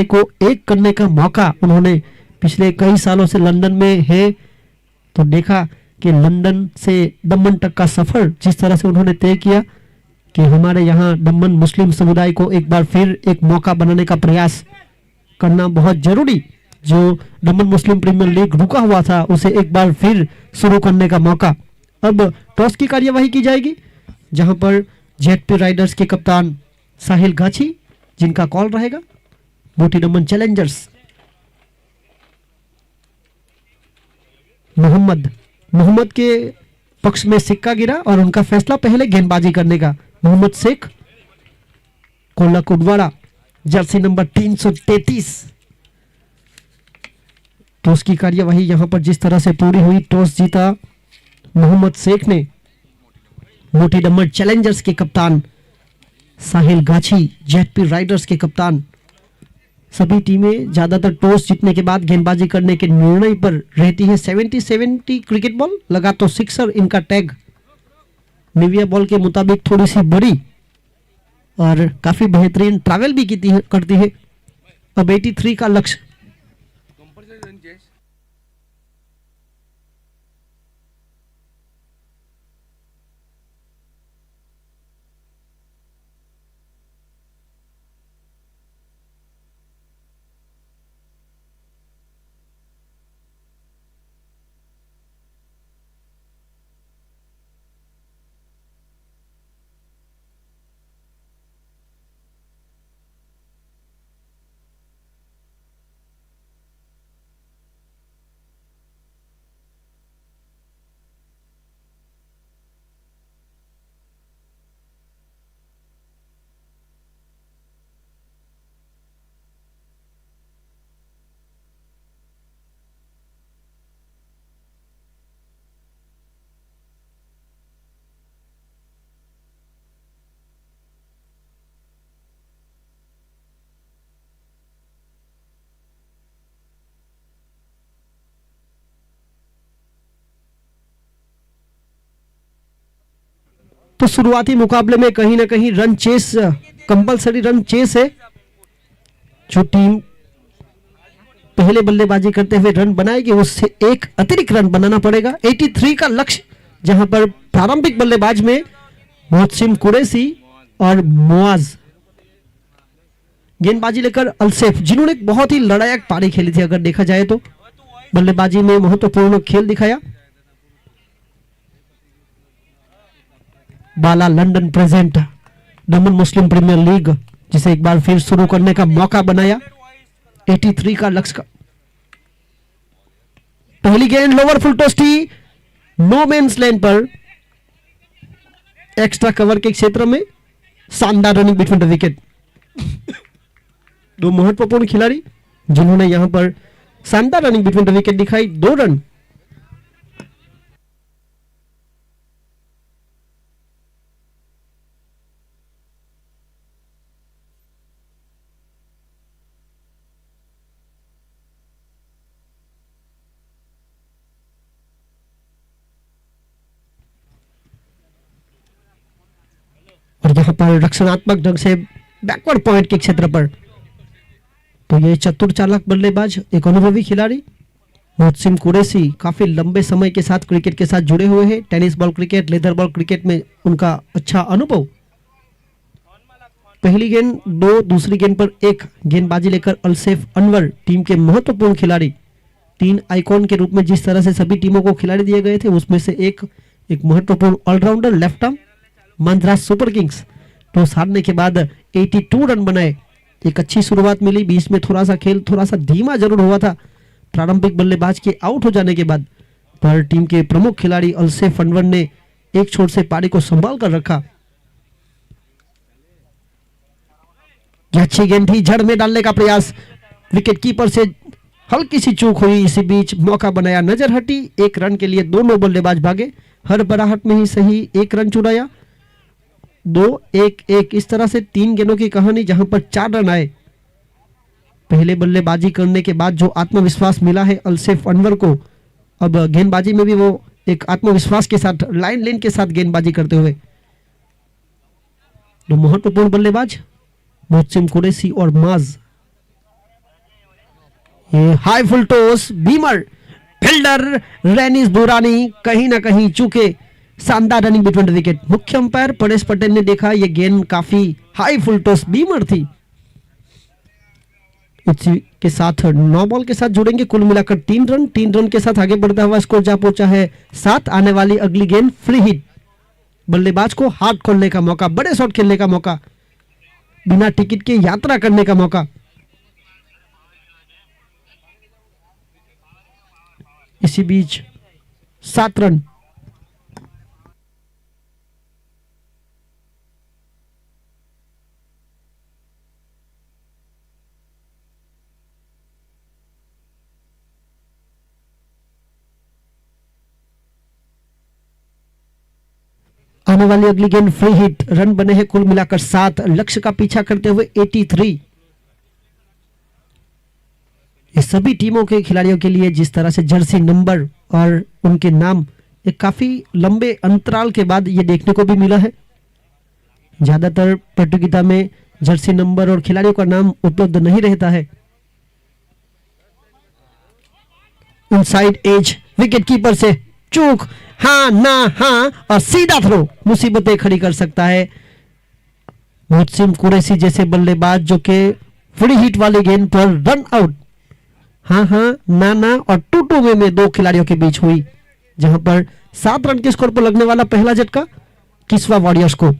को एक करने का मौका उन्होंने पिछले कई सालों से लंदन में है, तो देखा कि लंदन से दमन तक का सफर जिस तरह से उन्होंने तय किया कि हमारे यहाँ दमन मुस्लिम समुदाय को एक बार फिर एक मौका बनाने का प्रयास करना बहुत जरूरी। जो दमन मुस्लिम प्रीमियर लीग रुका हुआ था उसे एक बार फिर शुरू करने का मौका। अब टॉस की कार्यवाही की जाएगी, जहां पर जेडपी राइडर्स के कप्तान साहिल गाछी जिनका कॉल रहेगा। मोटी दमन चैलेंजर्स मोहम्मद के पक्ष में सिक्का गिरा और उनका फैसला पहले गेंदबाजी करने का। Mohammad Sheikh कोल्ला कुडवाड़ा Jersey number 333। Toss की कार्यवाही यहां पर जिस तरह से पूरी हुई, टॉस जीता मोहम्मद शेख ने। मोटी दमन चैलेंजर्स के कप्तान साहिल गाछी, जेडपी राइडर्स के कप्तान। सभी टीमें ज्यादातर टॉस जीतने के बाद गेंदबाजी करने के निर्णय पर रहती है। 70-70 क्रिकेट बॉल लगा तो सिक्सर, इनका टैग निविया बॉल के मुताबिक थोड़ी सी बड़ी और काफी बेहतरीन ट्रैवल भी करती है। अब 83 का लक्ष्य। तो शुरुआती मुकाबले में कहीं ना कहीं run chase, compulsory run chase है। जो टीम पहले बल्लेबाजी करते हुए रन बनाएगी उससे एक अतिरिक्त रन बनाना पड़ेगा। 83 का लक्ष्य, जहां पर प्रारंभिक बल्लेबाज में मोहसिन कुरैशी और मुआज गेंदबाजी लेकर अलसेफ, जिन्होंने बहुत ही लड़ायक पारी खेली थी। अगर देखा जाए तो बल्लेबाजी में महत्वपूर्ण खेल दिखाया। बाला लंदन प्रेजेंट दमन मुस्लिम प्रीमियर लीग, जिसे एक बार फिर शुरू करने का मौका बनाया। 83 का लक्ष्य का पहली गेंद लोअर फुल टॉस थी, नो मेंस लैंड पर एक्स्ट्रा कवर के क्षेत्र में शानदार रनिंग बिटवीन द विकेट। दो महत्वपूर्ण खिलाड़ी जिन्होंने यहां पर शानदार रनिंग बिटवीन द विकेट दिखाई। 2 रन। और यहां पर रक्षणात्मक ढंग से बैकवर्ड पॉइंट के क्षेत्र पर, तो ये चतुर चालाक बल्लेबाज, एक अनुभवी खिलाड़ी मोहसिन कुरैशी काफी लंबे समय के साथ क्रिकेट के साथ जुड़े हुए हैं। Tennis ball cricket, leather ball cricket में उनका अच्छा अनुभव। पहली गेंद 2, दूसरी गेंद पर 1 गेंदबाजी लेकर अलसेफ अनवर, टीम के महत्वपूर्ण खिलाड़ी। 3 आइकॉन के रूप में जिस तरह से सभी टीमों को खिलाड़ी दिए गए थे, उसमें से एक महत्वपूर्ण allrounder left arm Madras Super Kings. Toss हारने के बाद 82 रन बनाए, एक अच्छी शुरुआत मिली। बीच में थोड़ा सा खेल थोड़ा सा धीमा जरूर हुआ था प्रारंभिक बल्लेबाज के आउट हो जाने के बाद, पर टीम के प्रमुख खिलाड़ी अलसेफ अनवर ने एक छोर से पारी को संभाल कर रखा। अच्छी गेंद थी, जड़ में डालने का प्रयास, विकेट कीपर से हल्की सी चूक हुई। इसी बीच मौका बनाया, नजर हटी। 1 रन के लिए दोनों बल्लेबाज भागे, हर बराहट में ही सही 1 रन चुराया। 2-1-1 इस तरह से 3 गेंदों की कहानी, जहां पर 4 रन आए। पहले बल्लेबाजी करने के बाद जो आत्मविश्वास मिला है अलसेफ अनवर को, अब गेंदबाजी में भी वो एक आत्मविश्वास के साथ लाइन लेन के साथ गेंदबाजी करते हुए। दो महत्वपूर्ण बल्लेबाज मोहसिन कुरैशी और माज। ये high full toss, beamer fielder रेनिस दुरानी कहीं ना कहीं चूके, शानदार रनिंग बिटवीन द विकेट। मुख्य अंपायर परेश पटेल ने देखा ये गेंद काफी हाई फुल टॉस बीमर थी। इसी के साथ 9 बॉल के साथ जुड़ेंगे, कुल मिलाकर 3 रन के साथ आगे बढ़ता हुआ स्कोर जा पहुंचा है 7। आने वाली अगली गेंद फ्री हिट, बल्लेबाज को हाथ खोलने का मौका, बड़े शॉट खेलने का मौका, बिना टिकट के यात्रा करने का मौका। इसी बीच 7 रन। आने वाली अगली गेंद फ्री हिट, रन बने हैं कुल मिलाकर 7, लक्ष्य का पीछा करते हुए 83। ये सभी टीमों के खिलाड़ियों के लिए जिस तरह से जर्सी नंबर और उनके नाम एक काफी लंबे अंतराल के बाद ये देखने को भी मिला है। ज्यादातर प्रतियोगिता में जर्सी नंबर और खिलाड़ियों का नाम उपलब्ध नहीं रहता है। इनसाइड एज, विकेट कीपर से चूक, हाँ ना हाँ, और सीधा थ्रो, मुसीबतें खड़ी कर सकता है मोहसिन कुरैशी जैसे बल्लेबाज जो कि फ्री हिट वाली गेंद पर रन आउट। हाँ हाँ ना ना और 2-2 में 2 खिलाड़ियों के बीच हुई, जहां पर 7 रन के स्कोर पर लगने वाला पहला झटका किस्वा वॉरियर्स को।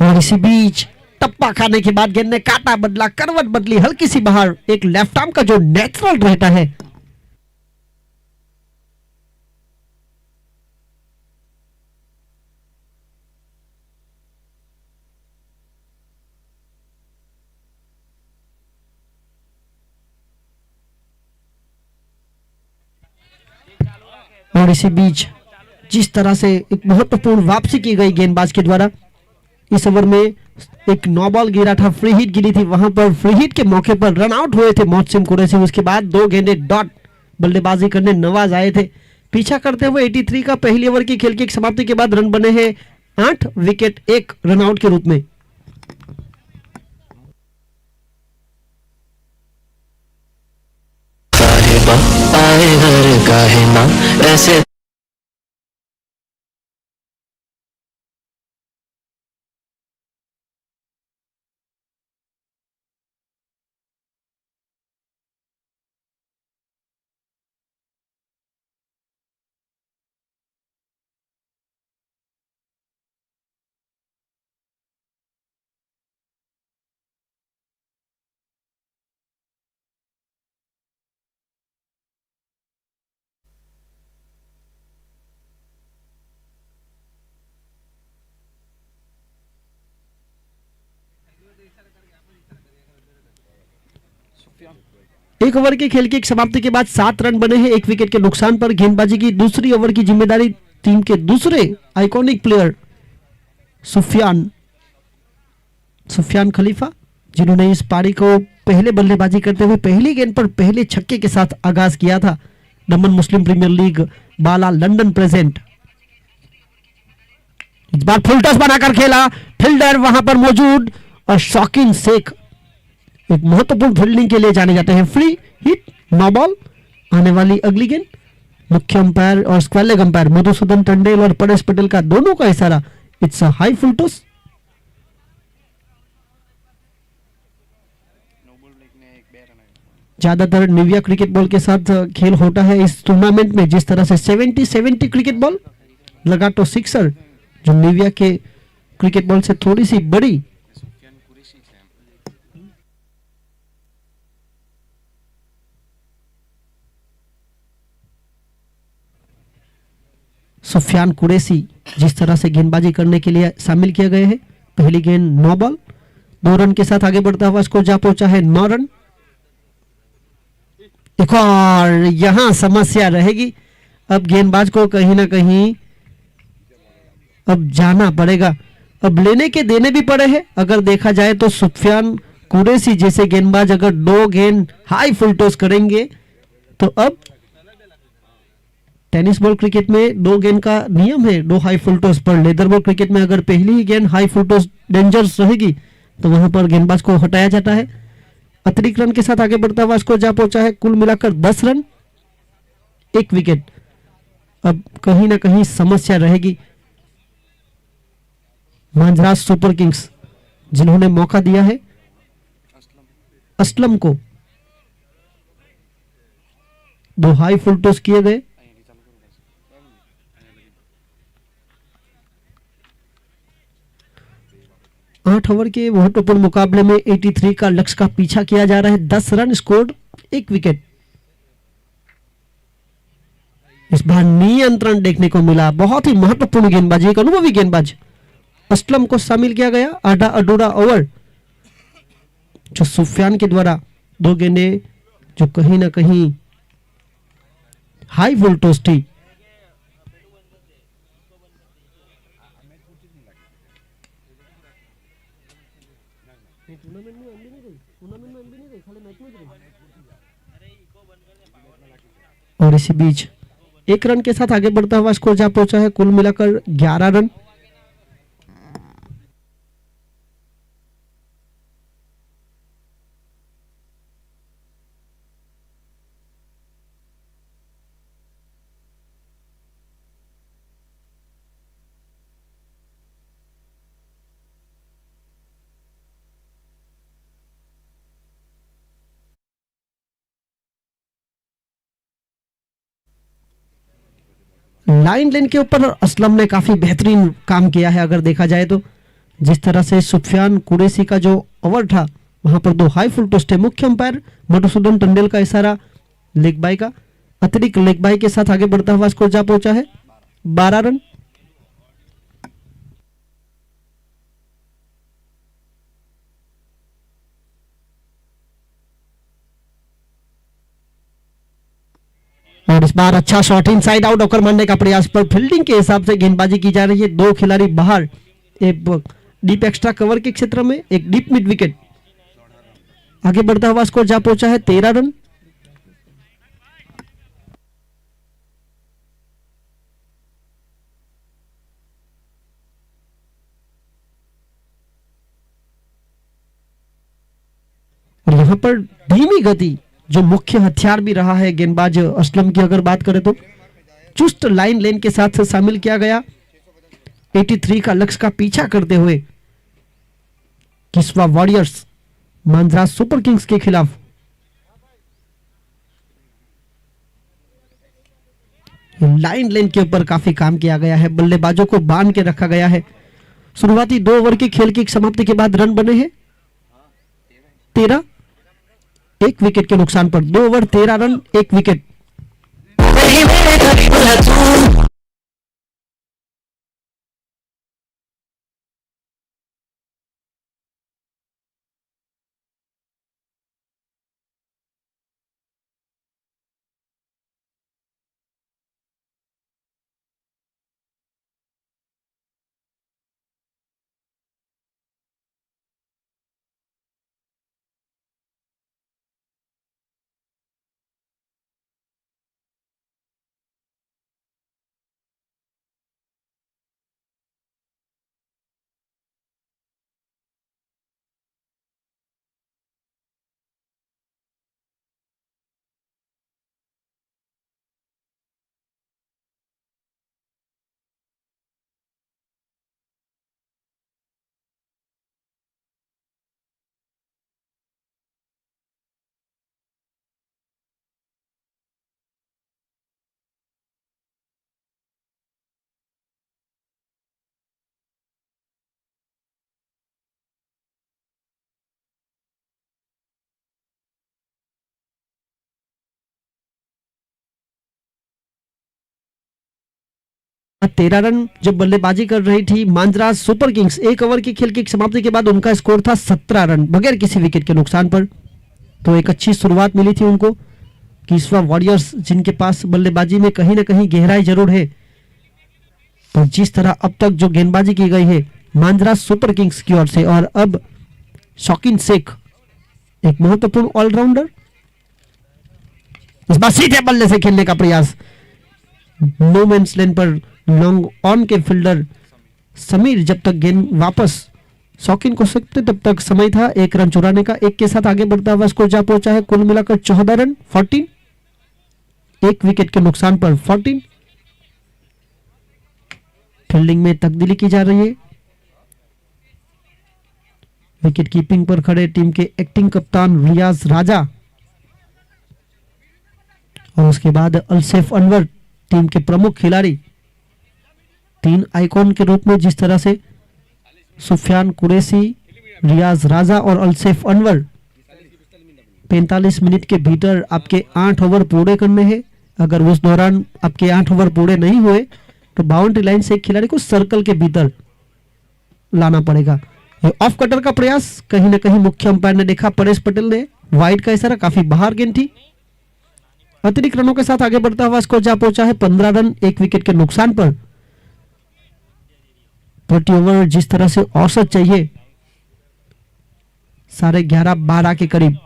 और इसी बीच टप्पा खाने के बाद गेंद ने काटा बदला, करवट बदली, हल्की सी बाहर, एक लेफ्ट आर्म का जो नेचुरल रहता है। और इसी बीच जिस तरह से एक महत्वपूर्ण वापसी की गई गेंदबाज के द्वारा, इस ओवर में एक 9 बॉल गिरा था, फ्री हिट गिरी थी, वहां पर फ्री हिट के मौके पर रन आउट हुए थे मोहसिन कुरैशी। उसके बाद 2 गेंदे डॉट बल्लेबाजी करने नवाज आए थे। पीछा करते हुए 83 का पहली ओवर की खेल की समाप्ति के बाद रन बने हैं 8 विकेट 1 रन आउट के रूप में। आए घर काहे ना ऐसे एक ओवर के खेल की समाप्ति के बाद 7 रन बने हैं 1 विकेट के नुकसान पर। गेंदबाजी की दूसरी ओवर की जिम्मेदारी टीम के दूसरे आइकॉनिक प्लेयर सुफियान खलीफा, जिन्होंने इस पारी को पहले बल्लेबाजी करते हुए पहली गेंद पर पहले छक्के के साथ आगाज किया था। दमन मुस्लिम प्रीमियर लीग बाला लंदन प्रेजेंट। इस बार फुल टॉस बनाकर खेला, फील्डर वहां पर मौजूद और शौकीन शेख एक महत्वपूर्ण फील्डिंग के लिए जाने जाते हैं। Free hit, 9 ball. आने वाली अगली गेंद, मुख्य अंपायर और square leg umpire Madhusudan Tandel और परेश पटेल का दोनों का इशारा, it's a high full toss. ज्यादातर निविया क्रिकेट बॉल के साथ खेल होता है इस टूर्नामेंट में। जिस तरह से 70 क्रिकेट बॉल लगा तो सिक्सर, जो निविया के क्रिकेट बॉल से थोड़ी सी बड़ी। सुफियान कुरैशी जिस तरह से गेंदबाजी करने के लिए शामिल किए गए हैं। पहली गेंद 9 बॉल 2 रन के साथ आगे बढ़ता हुआ स्कोर जा पहुंचा है 9 रन। एक और यहां समस्या रहेगी। अब गेंदबाज को कहीं ना कहीं अब जाना पड़ेगा। अब लेने के देने भी पड़े हैं। अगर देखा जाए तो सुफियान कुरैशी जैसे गेंदबाज अगर 2 गेंद हाई फुल टॉस करेंगे तो अब टेनिस बॉल क्रिकेट में 2 गेंद का नियम है, 2 हाई फुल टॉस पर। लेदर बॉल क्रिकेट में अगर पहली ही गेंद हाई फुल टॉस डेंजरस रहेगी तो वहां पर गेंदबाज को हटाया जाता है। अतिरिक्त रन के साथ आगे बढ़ता हुआ स्कोर जा पहुंचा है कुल मिलाकर 10 रन 1 विकेट। अब कहीं ना कहीं समस्या रहेगी। मांझराज सुपर किंग्स जिन्होंने मौका दिया है असलम को, 2 हाई फुल टॉस किए गए। आठ ओवर के महत्वपूर्ण मुकाबले में 83 का लक्ष्य का पीछा किया जा रहा है। 10 रन स्कोर्ड 1 विकेट। इस बार नियंत्रण देखने को मिला। बहुत ही महत्वपूर्ण गेंदबाजी, एक अनुभवी गेंदबाज असलम को शामिल किया गया। आधा अधूरा ओवर जो सुफियान के द्वारा 2 गेंदें जो कहीं ना कहीं हाई फुल टॉस थी। और इसी बीच 1 रन के साथ आगे बढ़ता हुआ स्कोर जा पहुंचा है कुल मिलाकर 11 रन। लाइन लेन के ऊपर असलम ने काफी बेहतरीन काम किया है। अगर देखा जाए तो जिस तरह से सुफियान कुरैशी का जो ओवर था वहां पर 2 हाई फुल टॉस थे। मुख्य अंपायर मधुसूदन टंडेल का इशारा लेग बाय का। अतिरिक्त लेग बाय के साथ आगे बढ़ता हुआ स्कोर जा पहुंचा है 12 रन। और इस बार अच्छा शॉट इन साइड आउट होकर मारने का प्रयास, पर फील्डिंग के हिसाब से गेंदबाजी की जा रही है। 2 खिलाड़ी बाहर, एक डीप एक्स्ट्रा कवर के क्षेत्र में, एक डीप मिड विकेट। आगे बढ़ता हुआ स्कोर जा पहुंचा है 13 रन। और यहां पर धीमी गति जो मुख्य हथियार भी रहा है गेंदबाज असलम की अगर बात करें तो चुस्त लाइन लेन के साथ शामिल किया गया। 83 का लक्ष्य का पीछा करते हुए किस्वा वॉरियर्स मांझराज सुपर किंग्स के खिलाफ। लाइन लेन के ऊपर काफी काम किया गया है। बल्लेबाजों को बांध के रखा गया है। शुरुआती 2 ओवर की खेल की समाप्ति के बाद रन बने हैं 13। 1 विकेट के नुकसान पर 2 ओवर 13 रन 1 विकेट। नहीं मेरे करीब है तू 13 रन जब बल्लेबाजी कर रही थी मांजरा सुपर किंग्स। 1 ओवर की खेल की समाप्ति के बाद उनका स्कोर था 17 रन बगैर किसी विकेट के नुकसान पर। तो एक अच्छी शुरुआत मिली थी उनको। किस्वा वॉरियर्स जिनके पास बल्लेबाजी में कहीं ना कहीं गहराई जरूर है, तो जिस तरह अब तक जो गेंदबाजी की गई है मांजरा सुपर किंग्स की ओर से, और अब शौकीन शेख एक महत्वपूर्ण ऑलराउंडर, इस बार सीधे बल्ले से खेलने का प्रयास। नो मैंस लैंड पर लॉन्ग ऑन के फील्डर समीर जब तक गेंद वापस शौकीन को सकते तब तक समय था 1 रन चुराने का। 1 के साथ आगे बढ़ता हुआ स्कोर जा पहुंचा है कुल मिलाकर 14 रन 14, 1 विकेट के नुकसान पर 14। फील्डिंग में तब्दीली की जा रही है। विकेट कीपिंग पर खड़े टीम के एक्टिंग कप्तान रियाज राजा, और उसके बाद अलसेफ अनवर टीम के प्रमुख खिलाड़ी। 3 आइकॉन के रूप में जिस तरह से सुफियान कुरैशी, रियाज राजा और अलसेफ अनवर 45 मिनट के भीतर आपके 8 ओवर पूरे करने हैं। अगर उस दौरान आपके 8 ओवर पूरे नहीं हुए तो बाउंड्री लाइन से एक खिलाड़ी को सर्कल के भीतर लाना पड़ेगा। ऑफ कटर का प्रयास कहीं ना कहीं मुख्य अंपायर ने देखा, परेश पटेल ने वाइड का इशारा, काफी बाहर गेंद थी। अतिरिक्त रनों के साथ आगे बढ़ता हुआ स्कोर जा पहुंचा है 15 रन 1 विकेट के नुकसान पर। प्रति ओवर जिस तरह से औसत चाहिए 11.5-12 के करीब।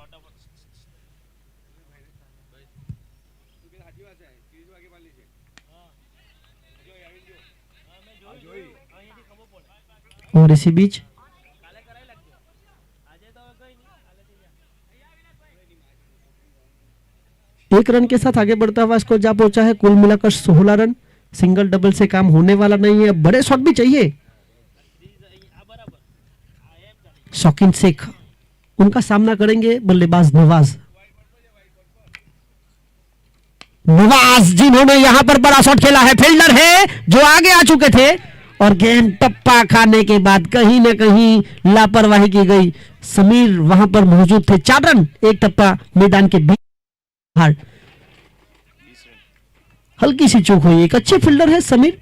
और इसी बीच एक रन के साथ आगे बढ़ता हुआ स्कोर जा पहुंचा है कुल मिलाकर 16 रन। सिंगल डबल से काम होने वाला नहीं है, बड़े शॉट भी चाहिए। शौकीन शेख, उनका सामना करेंगे बल्लेबाज नवाज। नवाज जिन्होंने यहां पर बड़ा शॉट खेला है, फील्डर है जो आगे आ चुके थे और गेंद टप्पा खाने के बाद कहीं ना कहीं लापरवाही की गई। समीर वहां पर मौजूद थे। 4 रन 1 टप्पा मैदान के बीच। हल्की सी चूक हुई, एक अच्छे फील्डर है समीर,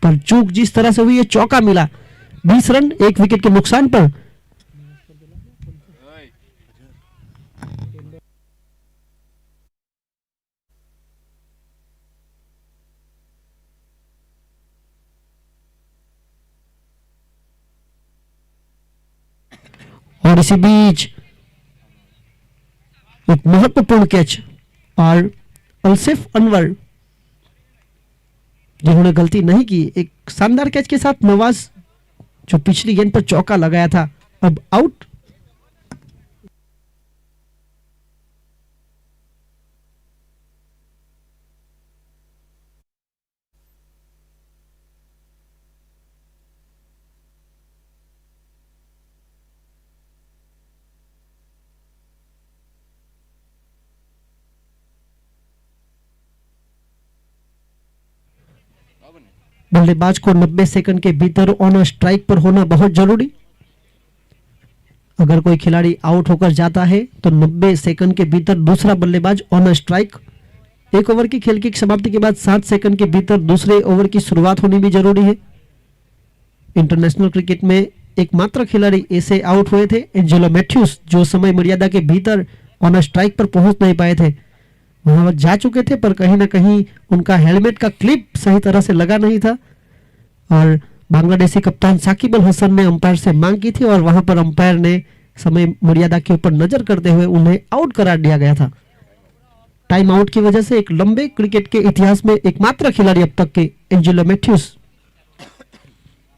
पर चूक जिस तरह से हुई है चौका मिला। 20 रन 1 विकेट के नुकसान पर। और इसी बीच एक महत्वपूर्ण कैच, और अलसेफ अनवर जिन्होंने गलती नहीं की, एक शानदार कैच के साथ नवाज जो पिछली गेंद पर चौका लगाया था अब आउट। बल्लेबाज को 90 सेकंड के भीतर ऑन स्ट्राइक पर होना बहुत जरूरी। अगर कोई खिलाड़ी आउट होकर जाता है तो 90 सेकंड के भीतर दूसरा बल्लेबाज ऑन स्ट्राइक। 1 ओवर की खेल की समाप्ति के बाद 7 सेकंड के भीतर दूसरे ओवर की शुरुआत होनी भी जरूरी है। इंटरनेशनल क्रिकेट में एकमात्र खिलाड़ी ऐसे आउट हुए थे एंजेलो मैथ्यूज, जो समय मर्यादा के भीतर ऑन स्ट्राइक पर पहुंच नहीं पाए थे। वहां जा चुके थे पर कहीं ना कहीं उनका हेलमेट का क्लिप सही तरह से लगा नहीं था, और बांग्लादेशी कप्तान साकिब अल हसन ने अंपायर से मांग की थी और वहां पर अंपायर ने समय मर्यादा के ऊपर नजर करते हुए उन्हें आउट करार दिया गया था। टाइम आउट की वजह से एक लंबे क्रिकेट के इतिहास में एकमात्र खिलाड़ी अब तक के एंजेलो मैथ्यूज,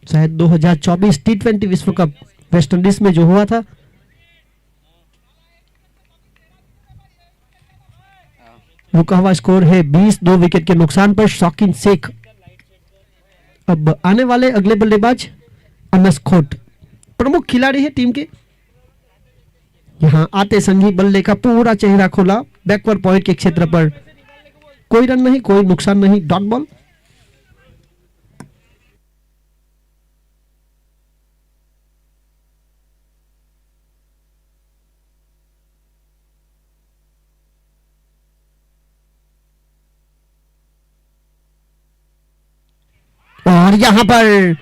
शायद 2024 T20 विश्व कप वेस्ट इंडीज में जो हुआ था, रुका हुआ स्कोर है 20, 2 विकेट के नुकसान पर शौकीन शेख। अब आने वाले अगले बल्लेबाज अनस खोट, प्रमुख खिलाड़ी है टीम के। यहां आते संगी बल्ले का पूरा चेहरा खोला बैकवर्ड पॉइंट के क्षेत्र पर। कोई रन नहीं, कोई नुकसान नहीं, डॉट बॉल। यहाँ पर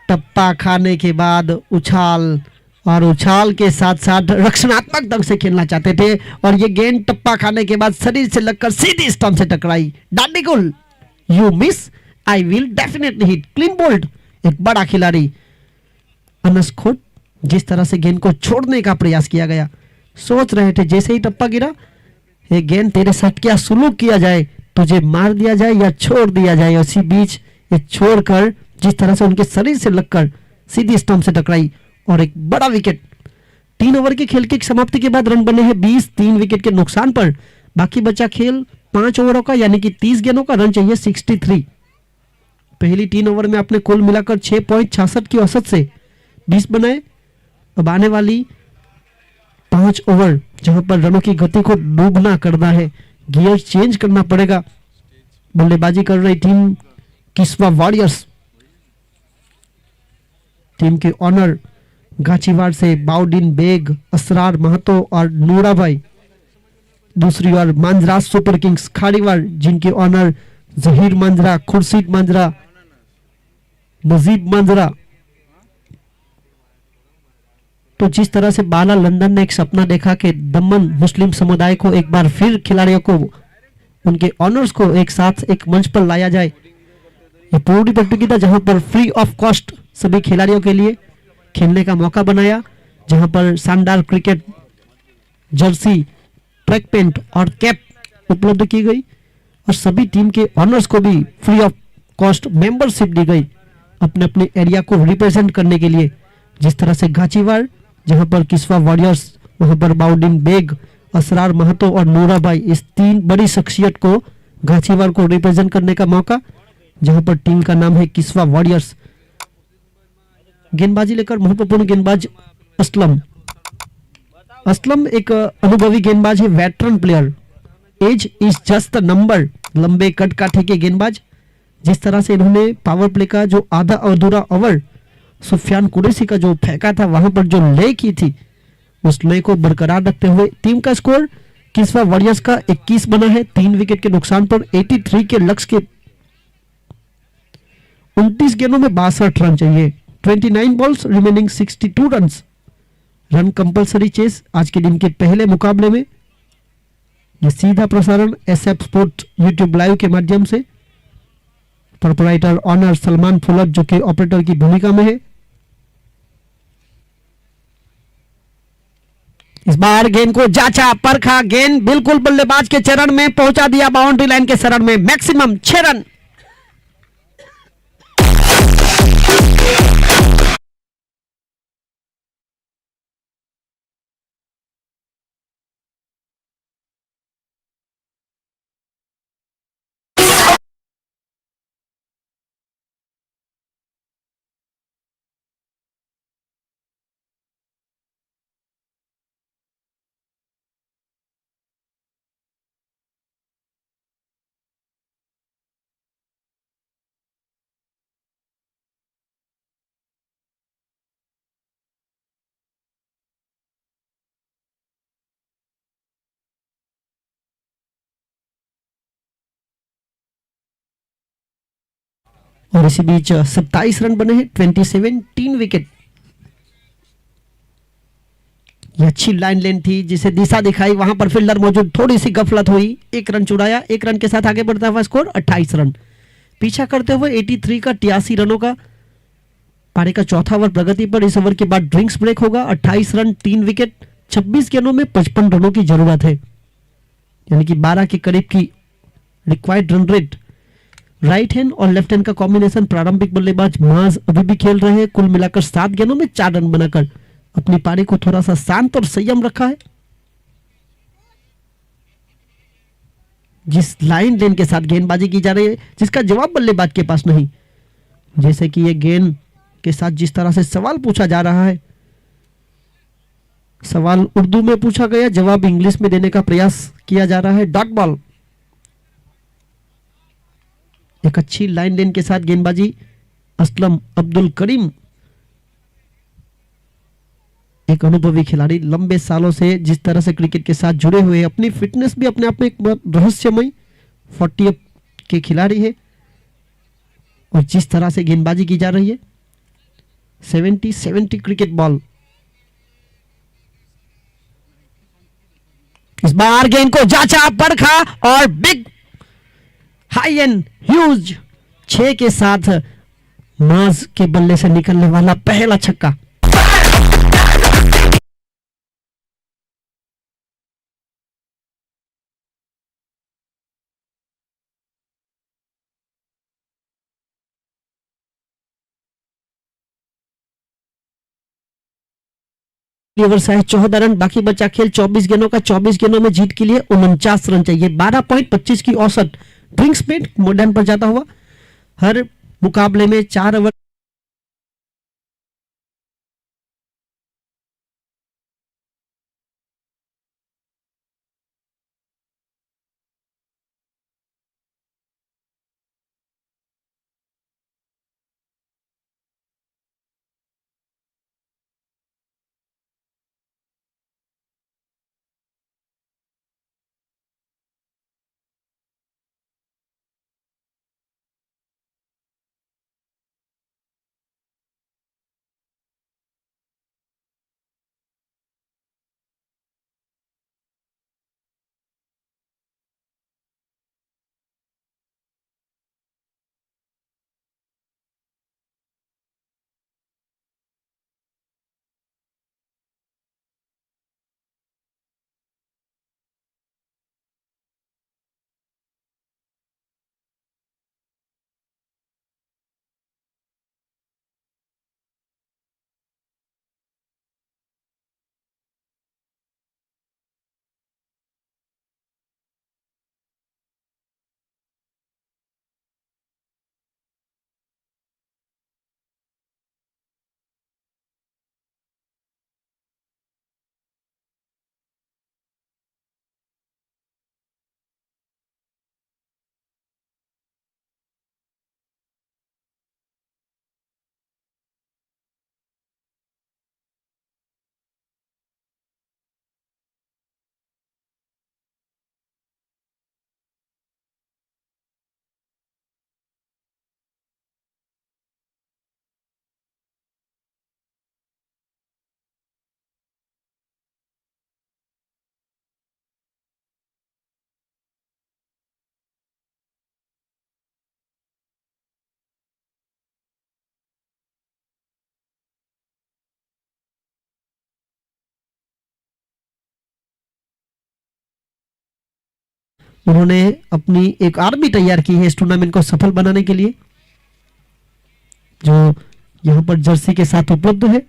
टप्पा खाने के बाद उछाल, और उछाल के साथ साथ रक्षणात्मक ढंग से खेलना चाहते थे, और ये गेंद टप्पा खाने के बाद शरीर से लगकर सीधी स्टंप से टकराई। डांडी गोल, you miss, I will definitely hit, clean bowled. एक बड़ा खिलाड़ी अनस खोट, जिस तरह से गेंद को छोड़ने का प्रयास किया गया, सोच रहे थे जैसे ही टप्पा गिरा, ये गेंद तेरे साथ क्या सुलूक किया जाए, तुझे मार दिया जाए या छोड़ दिया जाए। उसी बीच ये छोड़कर जिस तरह से उनके शरीर से लगकर सीधी स्टंप से टकराई और एक बड़ा विकेट। 3 ओवर के खेल की समाप्ति के बाद रन बने हैं 20, 3 विकेट के नुकसान पर। बाकी बचा खेल 5 ओवरों का, यानी कि 30 गेंदों का, रन चाहिए 63। पहली 3 ओवर में आपने कुल मिलाकर 6.66 की औसत से 20 बनाए। अब आने वाली 5 ओवर जहां पर रनों की गति को डूबना करना है, गियर चेंज करना पड़ेगा। बल्लेबाजी कर रही टीम किस्वा वॉरियर्स, टीम के ऑनर गाचीवाड़ से बाउदीन बेग, असरार महतो और नूरा भाई। दूसरी ओर मांजरा सुपर किंग्स खाड़ीवाड़, जिनके ऑनर जहीर मांजरा, खुर्शीद मांजरा, नजीब मांजरा। तो जिस तरह से बाला लंदन ने एक सपना देखा कि दमन मुस्लिम समुदाय को एक बार फिर खिलाड़ियों को, उनके ऑनर्स को एक साथ एक मंच पर लाया जाए, ये पूरी प्रतियोगिता जहां पर फ्री ऑफ कॉस्ट सभी खिलाड़ियों के लिए खेलने का मौका बनाया, जहां पर शानदार क्रिकेट जर्सी, ट्रैक पैंट और कैप उपलब्ध की गई, और सभी टीम के ऑनर्स को भी फ्री ऑफ कॉस्ट मेंबरशिप दी गई अपने अपने एरिया को रिप्रेजेंट करने के लिए। जिस तरह से गाचीवाड़, जहां पर किस्वा वॉरियर्स, वहां पर बाउदीन बेग, असरार महतो और नूरा भाई, इस 3 बड़ी शख्सियत को गाचीवाड़ को रिप्रेजेंट करने का मौका, जहां पर टीम का नाम है किस्वा वॉरियर्स। गेंदबाजी लेकर महत्वपूर्ण गेंदबाज असलम। असलम एक अनुभवी गेंदबाज है, veteran player, age is just the number, लंबे कट काठे के गेंदबाज। जिस तरह से इन्होंने पावर प्ले का जो आधा अधूरा ओवर सुफियान कुरैशी का जो फेंका था, वहां पर जो ले की थी, उस ले को बरकरार रखते हुए टीम का स्कोर किस्वा वॉरियर्स का 21 बना है। 3 विकेट के नुकसान पर 83 के लक्ष्य के 29 गेंदों में 62 रन चाहिए। 29 balls remaining 62 runs. Run compulsory chase आज के दिन के पहले मुकाबले में। यह सीधा प्रसारण SF स्पोर्ट यूट्यूब लाइव के माध्यम से। प्रोपराइटर ऑनर सलमान फुलत, जो कि ऑपरेटर की भूमिका में है। इस बार गेंद को जांचा परखा, गेंद बिल्कुल बल्लेबाज के चरण में पहुंचा दिया, बाउंड्री लाइन के शरण में। Maximum 6 run. और इसी बीच 27 रन बने हैं, 27, 3 विकेट। ये अच्छी लाइन लेन थी जिसे दिशा दिखाई, वहां पर फील्डर मौजूद, थोड़ी सी गफलत हुई, 1 रन चुराया। 1 रन के साथ आगे बढ़ता हुआ स्कोर 28 रन। पीछा करते हुए 83 का 83 रनों का पारी का चौथा ओवर प्रगति पर। इस ओवर के बाद ड्रिंक्स ब्रेक होगा। 28 रन, 3 विकेट, 26 गेंदों में 55 रनों की जरूरत है, यानी कि 12 के करीब की required run rate. Right hand और लेफ्ट हैंड का कॉम्बिनेशन प्रारंभिक बल्लेबाज माज अभी भी खेल रहे हैं। कुल मिलाकर 7 गेंदों में 4 रन बनाकर अपनी पारी को थोड़ा सा शांत और संयम रखा है। जिस लाइन लेन के साथ गेंदबाजी की जा रही है, जिसका जवाब बल्लेबाज के पास नहीं। जैसे कि ये गेंद के साथ जिस तरह से सवाल पूछा जा रहा है, सवाल उर्दू में पूछा गया, जवाब इंग्लिश में देने का प्रयास किया जा रहा है। Dot ball. एक अच्छी लाइन लेन के साथ गेंदबाजी असलम अब्दुल करीम, एक अनुभवी खिलाड़ी, लंबे सालों से जिस तरह से क्रिकेट के साथ जुड़े हुए, अपनी फिटनेस भी अपने आप में एक रहस्यमय 40 के खिलाड़ी है। और जिस तरह से गेंदबाजी की जा रही है, 70-70 क्रिकेट बॉल। इस बार गेंद को जांचा, परखा और बिग हाई एंड ह्यूज 6 के साथ माज के बल्ले से निकलने वाला पहला छक्का। ओवर है 14 रन, बाकी बचा खेल 24 गेंदों का। 24 गेंदों में जीत के लिए 49 रन चाहिए। 12.25 की औसत ड्रिंक स्पीड मोडर्न पर जाता हुआ हर मुकाबले में 4 ओवर। उन्होंने अपनी एक आर्मी तैयार की है इस टूर्नामेंट को सफल बनाने के लिए, जो यहां पर जर्सी के साथ उपलब्ध है।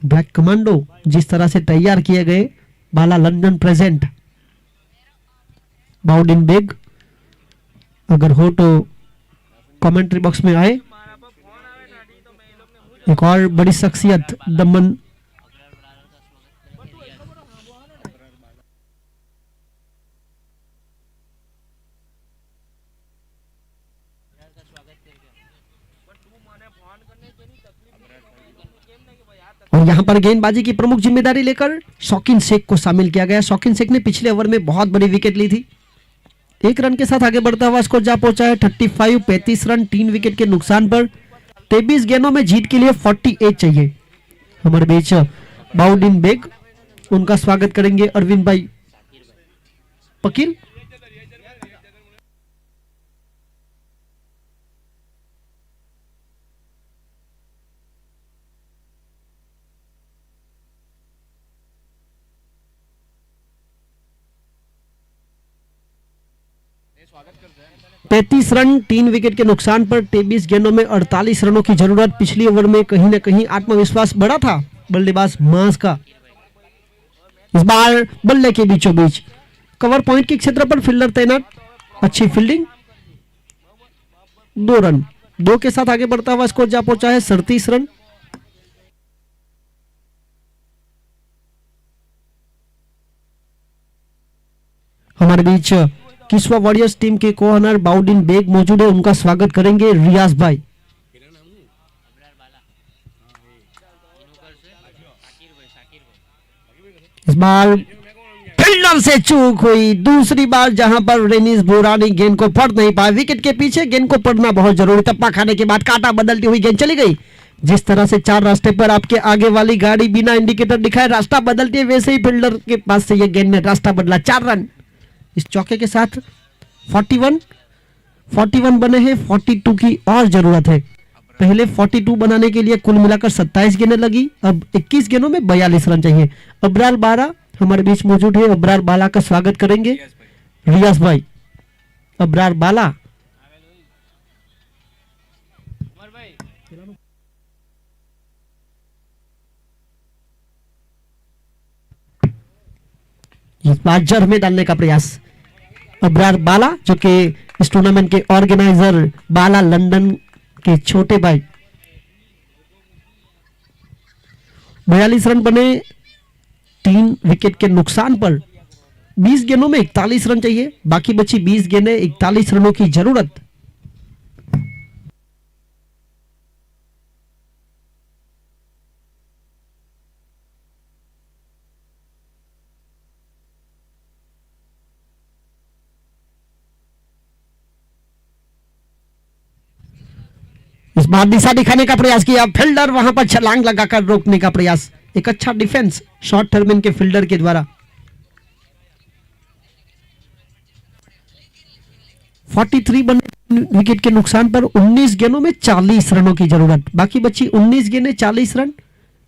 ब्लैक कमांडो जिस तरह से तैयार किए गए, बाला लंदन प्रेजेंट, बाउडिन बेग अगर हो तो कमेंट्री बॉक्स में आए। एक और बड़ी शख्सियत दमन और यहां पर गेंदबाजी की प्रमुख जिम्मेदारी लेकर शौकीन शेख को शामिल किया गया। शौकीन शेख ने पिछले ओवर में बहुत बड़ी विकेट ली थी। 1 रन के साथ आगे बढ़ता हुआ स्कोर जा पहुंचा है 35। 35 रन 3 विकेट के नुकसान पर। 23 गेंदों में जीत के लिए 48 चाहिए। हमारे बीच बाउडिन बेग, उनका स्वागत करेंगे अरविंद भाई पकील। स्वागत करते हैं। 35 रन 3 विकेट के नुकसान पर 23 गेंदों में 48 रनों की जरूरत। पिछली ओवर में कहीं ना कहीं आत्मविश्वास बढ़ा था बल्लेबाज मास का। इस बार बल्ले के बीचों बीच कवर पॉइंट के क्षेत्र पर फील्डर तैनात, अच्छी फील्डिंग। 2 रन 2 के साथ आगे बढ़ता हुआ स्कोर जा पहुंचा है 37 रन। हमारे बीच किस्वा वॉरियर्स टीम के को-ऑनर बाउडिन बेग मौजूद है, उनका स्वागत करेंगे रियाज भाई। इस बार फील्डर से चूक हुई। दूसरी बार जहां पर रेनिस बुरानी गेंद को पढ़ नहीं पाए। विकेट के पीछे गेंद को पढ़ना बहुत जरूरी। टप्पा खाने के बाद काटा बदलती हुई गेंद चली गई। जिस तरह से 4 रास्ते पर आपके आगे वाली गाड़ी बिना इंडिकेटर दिखाए रास्ता बदलती है, वैसे ही फील्डर के पास से यह गेंद ने रास्ता बदला। 4 रन इस चौके के साथ 41 बने हैं। 42 की और जरूरत है। पहले 42 बनाने के लिए कुल मिलाकर 27 गेंदें लगी। अब 21 गेंदों में 42 रन चाहिए। अब्रार बाला हमारे बीच मौजूद है। अब्रार बाला का स्वागत करेंगे रियाज भाई। अब्रार बाला उमर भाई इस बार जड़ में डालने का प्रयास। अब्रार बाला जो कि इस टूर्नामेंट के ऑर्गेनाइजर बाला लंदन के छोटे भाई। 42 रन बने 3 विकेट के नुकसान पर। 20 गेंदों में 41 रन चाहिए। बाकी बची 20 गेंदें, 41 रनों की जरूरत। इस बार दिशा दिखाने का प्रयास किया। फील्डर वहां पर छलांग लगाकर रोकने का प्रयास। एक अच्छा डिफेंस शॉर्ट टर्मिन के फील्डर के द्वारा। 43 बने विकेट के नुकसान पर। 19 गेंदों में 40 रनों की जरूरत। बाकी बची 19 गेंदें, 40 रन।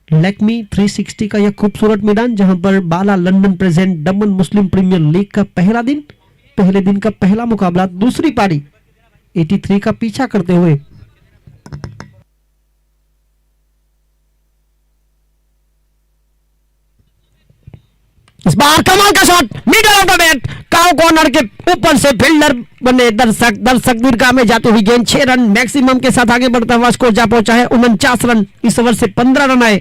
लैक्मी 360 का यह खूबसूरत मैदान जहां पर बाला लंदन प्रेजेंट दमन मुस्लिम प्रीमियर लीग का पहला दिन, पहले दिन का पहला मुकाबला। दूसरी पारी 83 का पीछा करते हुए। इस बार कमाल का shot middle of the bat, cow corner के ऊपर से फील्डर बने दर्शक दीर्घा में जाती हुई गेंद। 6 रन मैक्सिमम के साथ आगे बढ़ता हुआ स्कोर जा पहुंचा है 49 रन। इस ओवर से 15 रन आए।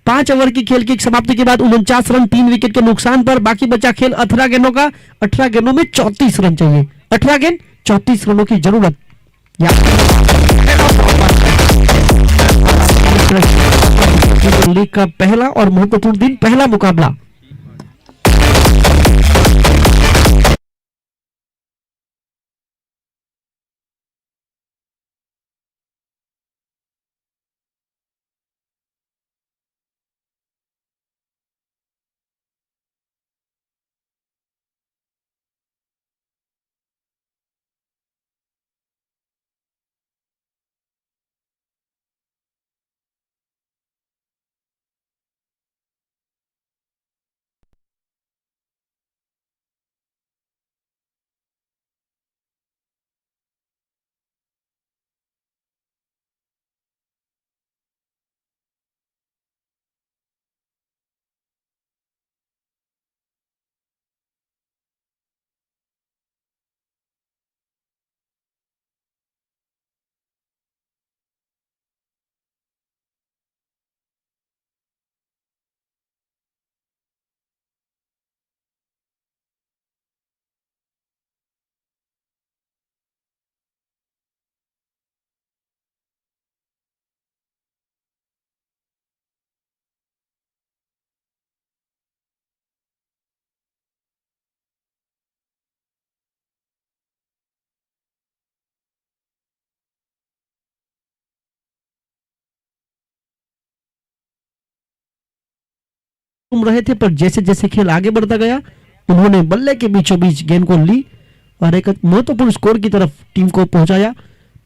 5 ओवर की खेल की समाप्ति के बाद 49 रन 3 विकेट के नुकसान पर। बाकी बचा खेल 18 गेंदों का। 18 गेंदों में 34 रन चाहिए। 18 गेंद 34 रनों की जरूरत। लीग का पहला और महत्वपूर्ण दिन, पहला मुकाबला। घूम रहे थे, पर जैसे जैसे खेल आगे बढ़ता गया उन्होंने बल्ले के बीचों बीच गेंद को ली और एक महत्वपूर्ण स्कोर की तरफ टीम को पहुंचाया।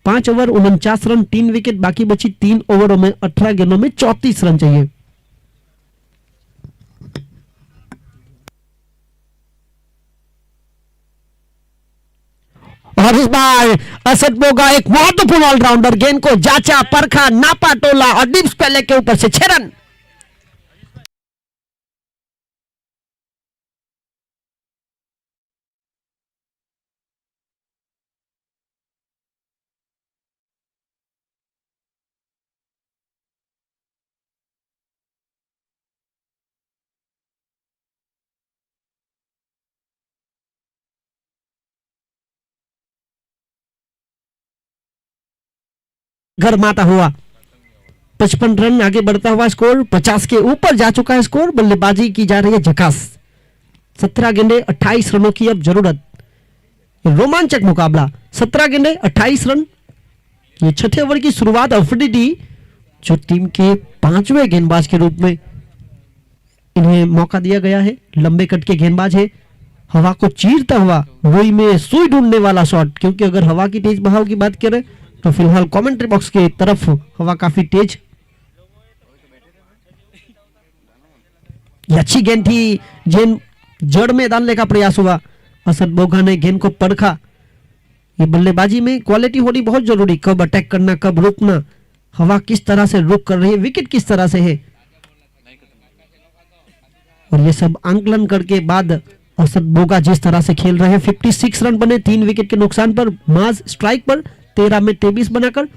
5 ओवर 49 रन 3 विकेट। बाकी बची 3 ओवरों में 18 गेंदों में 34 रन चाहिए। और इस बार असद बोगा एक महत्वपूर्ण ऑलराउंडर गेंद को जांचा, परखा, नापा, टोला और डिप्स पहले के ऊपर से 6 रन। गरमाता हुआ 55 रन आगे बढ़ता हुआ स्कोर। 50 के ऊपर जा चुका है स्कोर। बल्लेबाजी की जा रही है झकास। 17 गेंदे 28 रनों की अब जरूरत। रोमांचक मुकाबला, 17 गेंदे 28 रन। ये छठे ओवर की शुरुआत अफरीदी जो टीम के पांचवें गेंदबाज के रूप में इन्हें मौका दिया गया है, लंबे कट के गेंदबाज है। हवा को चीरता हुआ रुई में सुई ढूंढने वाला शॉट, क्योंकि अगर हवा की तेज बहाव की बात करें तो फिलहाल कमेंट्री बॉक्स की तरफ हवा काफी तेज। ये अच्छी गेंद थी, जिन जड़ में डालने का प्रयास हुआ। असद बोगा ने गेंद को परखा। ये बल्लेबाजी में क्वालिटी होनी बहुत जरूरी, कब अटैक करना, कब रुकना, हवा किस तरह से रुक कर रही है, विकेट किस तरह से है, और ये सब आंकलन करके बाद असद बोगा जिस तरह से खेल रहे हैं। 56 रन बने 3 विकेट के नुकसान पर। माज स्ट्राइक पर 13 में 23 बनाकर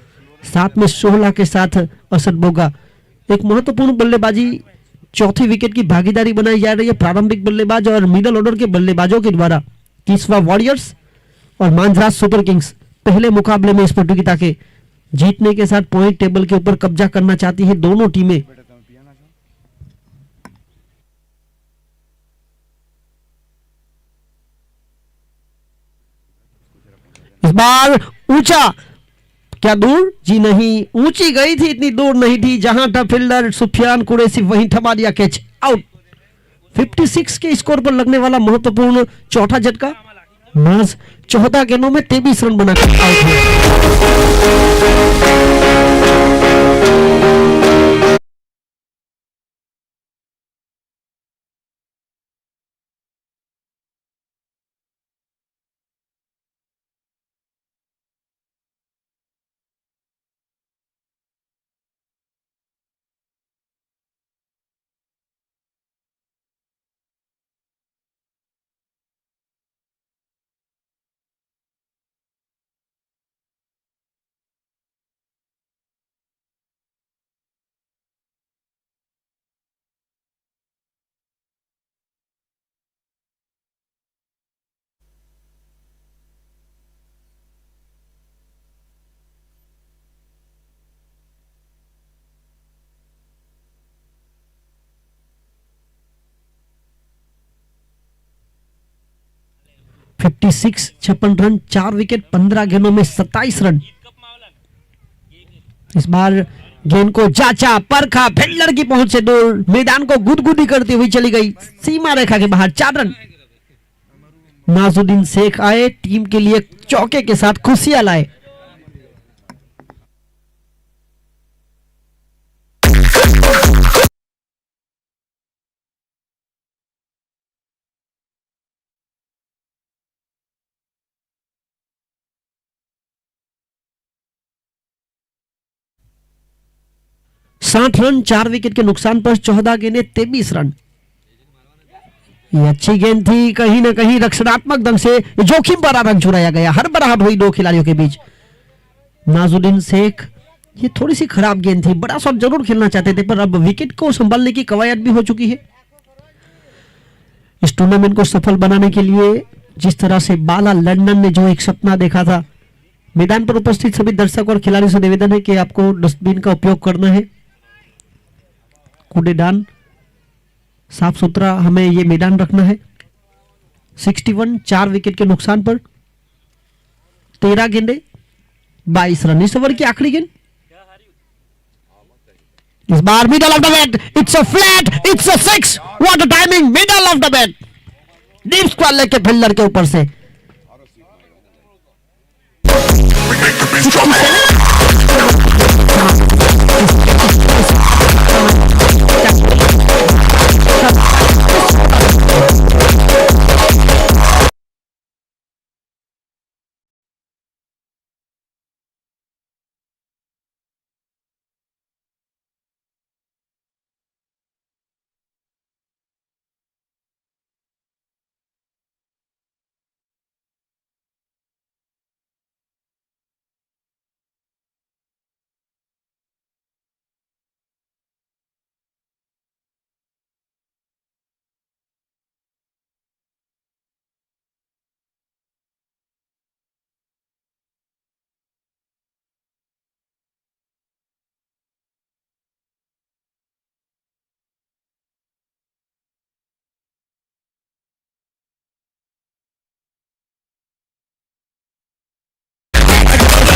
7 में 16 के साथ असद बोगा। एक महत्वपूर्ण बल्लेबाजी, चौथी विकेट की भागीदारी बनाई जा रही है प्रारंभिक बल्लेबाज और मिडल ऑर्डर के बल्लेबाजों के द्वारा। किस्वा वॉरियर्स और मांजराज सुपर किंग्स पहले मुकाबले में इस प्रतियोगिता के जीतने के साथ पॉइंट टेबल के ऊपर कब्जा करना चाहती है दोनों टीमें। इस बार ऊंचा, क्या दूर? जी नहीं, ऊंची गई थी, इतनी दूर नहीं थी। जहां था फील्डर सुफियान कुरैशी वहीं थमा दिया कैच, आउट। 56 के स्कोर पर लगने वाला महत्वपूर्ण चौथा झटका। माज 14 गेंदों में 23 रन बनाकर आउट हुए। फिफ्टी सिक्स 56 रन, 4 विकेट, 15 गेंदों में 27 रन। इस बार गेंद को जांचा, परखा, फील्डर की पहुंच से दूर, मैदान को गुदगुदी करती हुई चली गई सीमा रेखा के बाहर, 4 रन। नाजुद्दीन शेख आए, टीम के लिए चौके के साथ खुशियां लाए। साठ रन, 4 विकेट के नुकसान पर 14 गेंदें 23 रन। ये अच्छी गेंद थी, कहीं ना कहीं रक्षणात्मक ढंग से जोखिम भरा रन चुराया गया, हड़बड़ाहट हुई दो खिलाड़ियों के बीच। नाजुद्दीन शेख, ये थोड़ी सी खराब गेंद थी, बड़ा शॉट जरूर खेलना चाहते थे, पर अब विकेट को संभालने की कवायद भी हो चुकी है। इस टूर्नामेंट को सफल बनाने के लिए जिस तरह से बाला लंदन ने जो एक सपना देखा था, मैदान पर उपस्थित सभी दर्शक और खिलाड़ियों से निवेदन है कि आपको डस्टबिन का उपयोग करना है। कूड़ेदान साफ सुथरा हमें ये मैदान रखना है। 61, 4 विकेट के नुकसान पर 13 गेंदे 22 रन। इस ओवर की आखिरी गेंद, इस बार middle of the bat, it's a flat, it's a six, what a timing, middle of the bat, deep square लेके फील्डर के ऊपर से।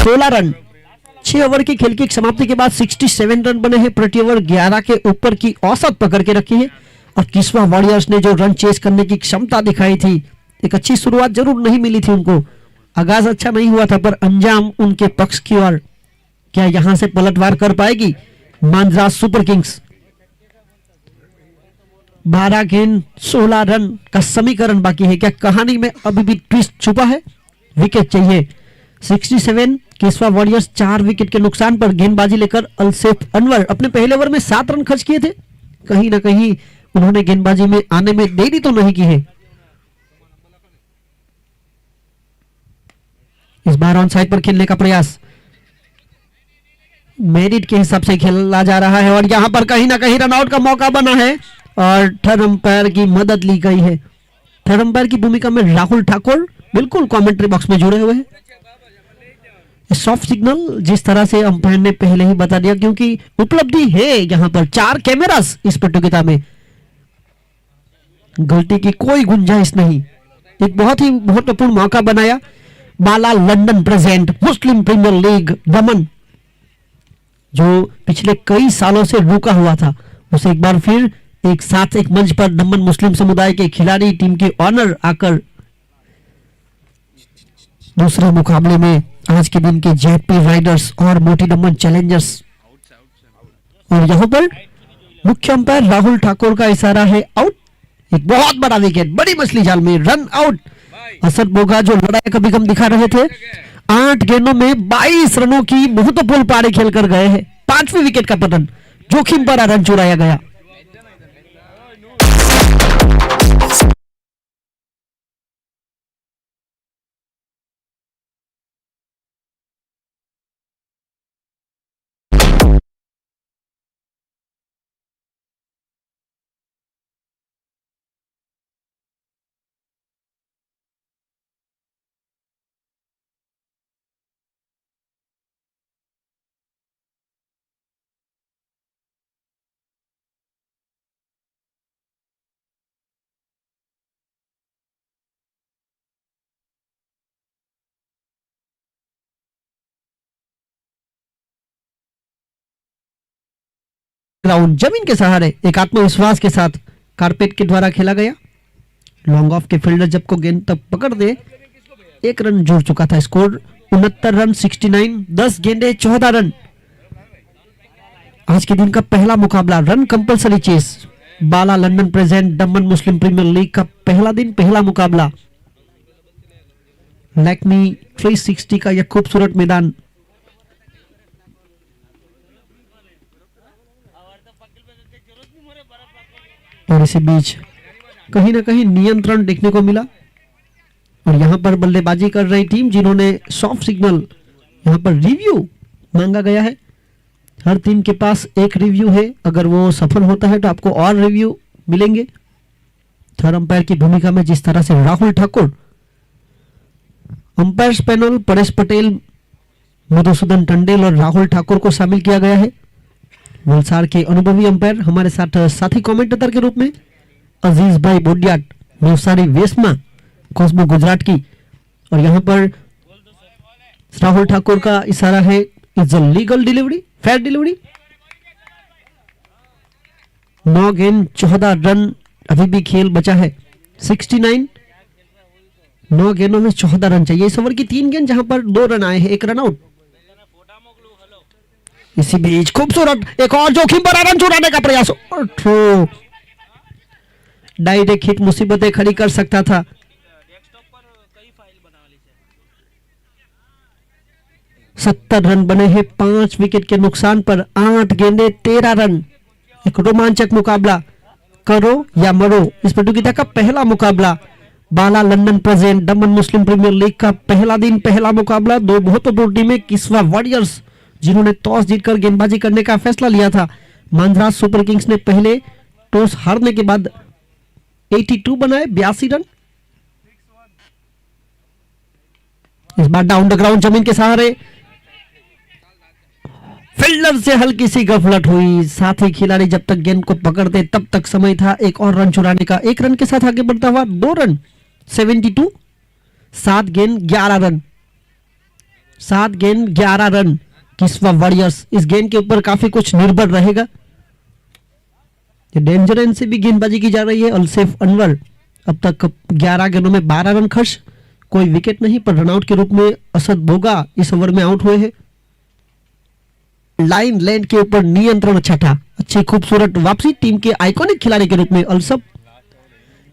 16 रन। 6 ओवर की खेल की समाप्ति के बाद 67 रन बने हैं। प्रति ओवर 11 के ऊपर की औसत पकड़ के रखी है और किस्वा वॉरियर्स ने जो रन चेस करने की क्षमता दिखाई थी, एक अच्छी शुरुआत जरूर नहीं मिली थी उनको, आगाज अच्छा नहीं हुआ था, पर अंजाम उनके पक्ष की ओर। क्या यहां से पलटवार कर पाएगी मांद्रा सुपर किंग्स? 12 गेंद 16 रन का समीकरण बाकी है। क्या कहानी में अभी भी ट्विस्ट छुपा है? विकेट चाहिए। 67 केसवा वॉरियर्स 4 विकेट के नुकसान पर गेंदबाजी लेकर अलसेफ अनवर अपने पहले ओवर में 7 रन खर्च किए थे। कहीं ना कहीं उन्होंने गेंदबाजी में आने में देरी तो नहीं की है। इस बार ऑन साइड पर खेलने का प्रयास मेरिट के हिसाब से खेला जा रहा है और यहां पर कहीं ना कहीं रनआउट का मौका बना है और थर्ड अंपायर की मदद ली गई है। थर्ड अंपायर की भूमिका में राहुल ठाकुर बिल्कुल कमेंट्री बॉक्स में जुड़े हुए हैं। सॉफ्ट सिग्नल जिस तरह से अंपायर ने पहले ही बता दिया, क्योंकि उपलब्धि है यहां पर 4 कैमरास इस प्रतियोगिता में, गलती की कोई गुंजाइश नहीं। एक बहुत ही महत्वपूर्ण मौका बनाया। बाला लंदन प्रेजेंट मुस्लिम प्रीमियर लीग दमन, जो पिछले कई सालों से रुका हुआ था, उसे एक बार फिर एक साथ एक मंच पर दमन मुस्लिम समुदाय के खिलाड़ी टीम के ऑनर आकर दूसरे मुकाबले में आज के दिन के जेपी राइडर्स और मोटी दमन चैलेंजर्स। और यहां पर मुख्य अंपायर राहुल ठाकुर का इशारा है आउट। एक बहुत बड़ा विकेट, बड़ी मछली जाल में, रन आउट। असद बोगा जो लड़ाई का बिगम दिखा रहे थे, 8 गेंदों में 22 रनों की महत्वपूर्ण पारी खेलकर गए हैं। 5वें विकेट का पतन, जोखिम भरा रन चुराया गया। ग्राउंड जमीन के सहारे एक आत्मविश्वास के साथ कारपेट के द्वारा खेला गया। लॉन्ग ऑफ के फील्डर जब को गेंद तक पकड़ दे, 1 रन जुड़ चुका था। स्कोर 69 रन 69, 10 गेंदे 14 रन। आज के दिन का पहला मुकाबला रन कंपलसरी चेस, बाला लंदन प्रेजेंट दमन मुस्लिम प्रीमियर लीग का पहला दिन, पहला मुकाबला। लैक्मी 360 का यह खूबसूरत मैदान। और इसी बीच कहीं ना कहीं नियंत्रण देखने को मिला और यहां पर बल्लेबाजी कर रही टीम, जिन्होंने सॉफ्ट सिग्नल, यहां पर रिव्यू मांगा गया है। हर टीम के पास एक रिव्यू है, अगर वो सफल होता है तो आपको और रिव्यू मिलेंगे। थर्ड अंपायर की भूमिका में जिस तरह से राहुल ठाकुर, अंपायर्स पैनल परेश पटेल, मधुसूदन टंडेल और राहुल ठाकुर को शामिल किया गया है। वलसाड़ के अनुभवी अंपायर हमारे साथ साथी कमेंटेटर के रूप में अजीज भाई बोडियाट, नवसारी वेस्मा कॉस्मो गुजरात की। और यहां पर राहुल ठाकुर का इशारा है, is a legal delivery, fair delivery. 9 गेंद 14 रन अभी भी खेल बचा है। 69, 9 गेंदों में 14 रन चाहिए। इस ओवर की 3 गेंद जहां पर 2 रन आए हैं, 1 रन आउट। इसी बीच खूबसूरत एक और जोखिम भरा रन चुराने का प्रयास, डायरेक्ट हिट मुसीबतें खड़ी कर सकता था। सत्तर रन बने हैं 5 विकेट के नुकसान पर, 8 गेंदे 13 रन। एक रोमांचक मुकाबला, करो या मरो इस प्रतियोगिता का पहला मुकाबला। बाला लंदन प्रेजेंट दमन मुस्लिम प्रीमियर लीग का पहला दिन, पहला मुकाबला। 2 महत्वपूर्ण टीमें, किस्वा वॉरियर्स जिन्होंने टॉस जीतकर गेंदबाजी करने का फैसला लिया था, मांद्रा सुपर किंग्स ने पहले टॉस हारने के बाद 82 बनाए, 82 रन। इस बार डाउन द ग्राउंड जमीन के सहारे फील्डर से हल्की सी गफलत हुई, साथ ही खिलाड़ी जब तक गेंद को पकड़ते तब तक समय था एक और रन चुराने का। 1 रन के साथ आगे बढ़ता हुआ 2 रन 72, 7 गेंद 11 रन। 7 गेंद 11 रन किस्वा वॉरियर्स। इस गेंद के ऊपर काफी कुछ निर्भर रहेगा। डेंजर एंड से भी गेंदबाजी की जा रही है। अलसेफ अनवर अब तक 11 गेंदों में 12 रन खर्च, कोई विकेट नहीं, पर रनआउट के रूप में असद बोगा इस ओवर में आउट हुए हैं। लाइन लैंड के ऊपर नियंत्रण छठा, अच्छी खूबसूरत वापसी टीम के आइकॉनिक खिलाड़ी के रूप में अलसब।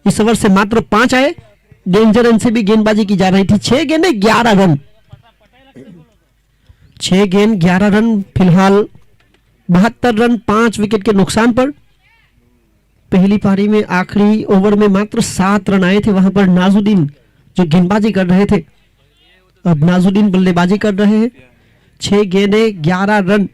इस ओवर से मात्र 5 आए। डेंजर एंड से भी गेंदबाजी की जा रही थी। 6 गेंदें 11 रन, 6 गेंद 11 रन, फिलहाल 72 रन 5 विकेट के नुकसान पर। पहली पारी में आखिरी ओवर में मात्र 7 रन आए थे, वहां पर नाजुद्दीन जो गेंदबाजी कर रहे थे, अब नाजुद्दीन बल्लेबाजी कर रहे हैं। 6 गेंदें 11 रन।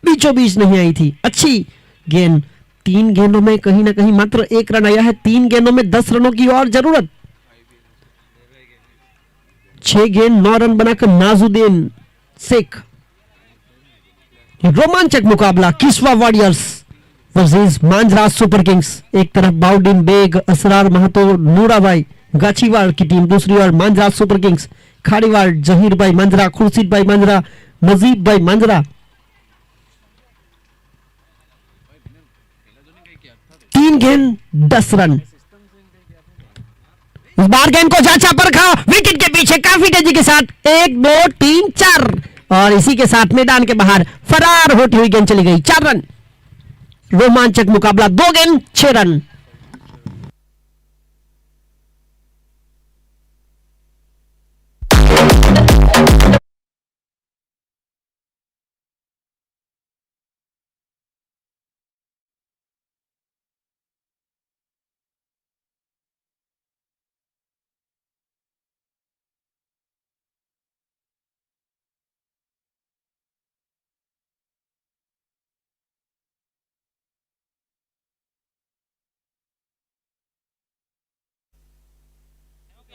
बीचों बीच नहीं आई थी, अच्छी गेंद। 3 गेंदों में कहीं ना कहीं मात्र 1 रन आया है। 3 गेंदों में 10 रनों की और जरूरत। 6 गेंद 9 रन बनाकर नाजुद्दीन शेख। रोमांचक मुकाबला किस्वा वॉरियर्स वर्सेस मांजरा सुपर किंग्स। एक तरफ बाउद्दीन बेग, असरार महतो, नूराबाई गाछीवाड़ की टीम, दूसरी ओर मांजरा सुपर किंग्स, खाड़ीवाड़, जहीर भाई मांजरा, खुर्शीद भाई मांजरा, नजीब भाई मांजरा। 3 गेंद 10 रन। इस बार गेंद को जांचा परखा, विकेट के पीछे काफी तेजी के साथ 1 2 3 4 और इसी के साथ मैदान के बाहर फरार होती हुई गेंद चली गई। 4 रन। रोमांचक मुकाबला, 2 गेंद 6 रन।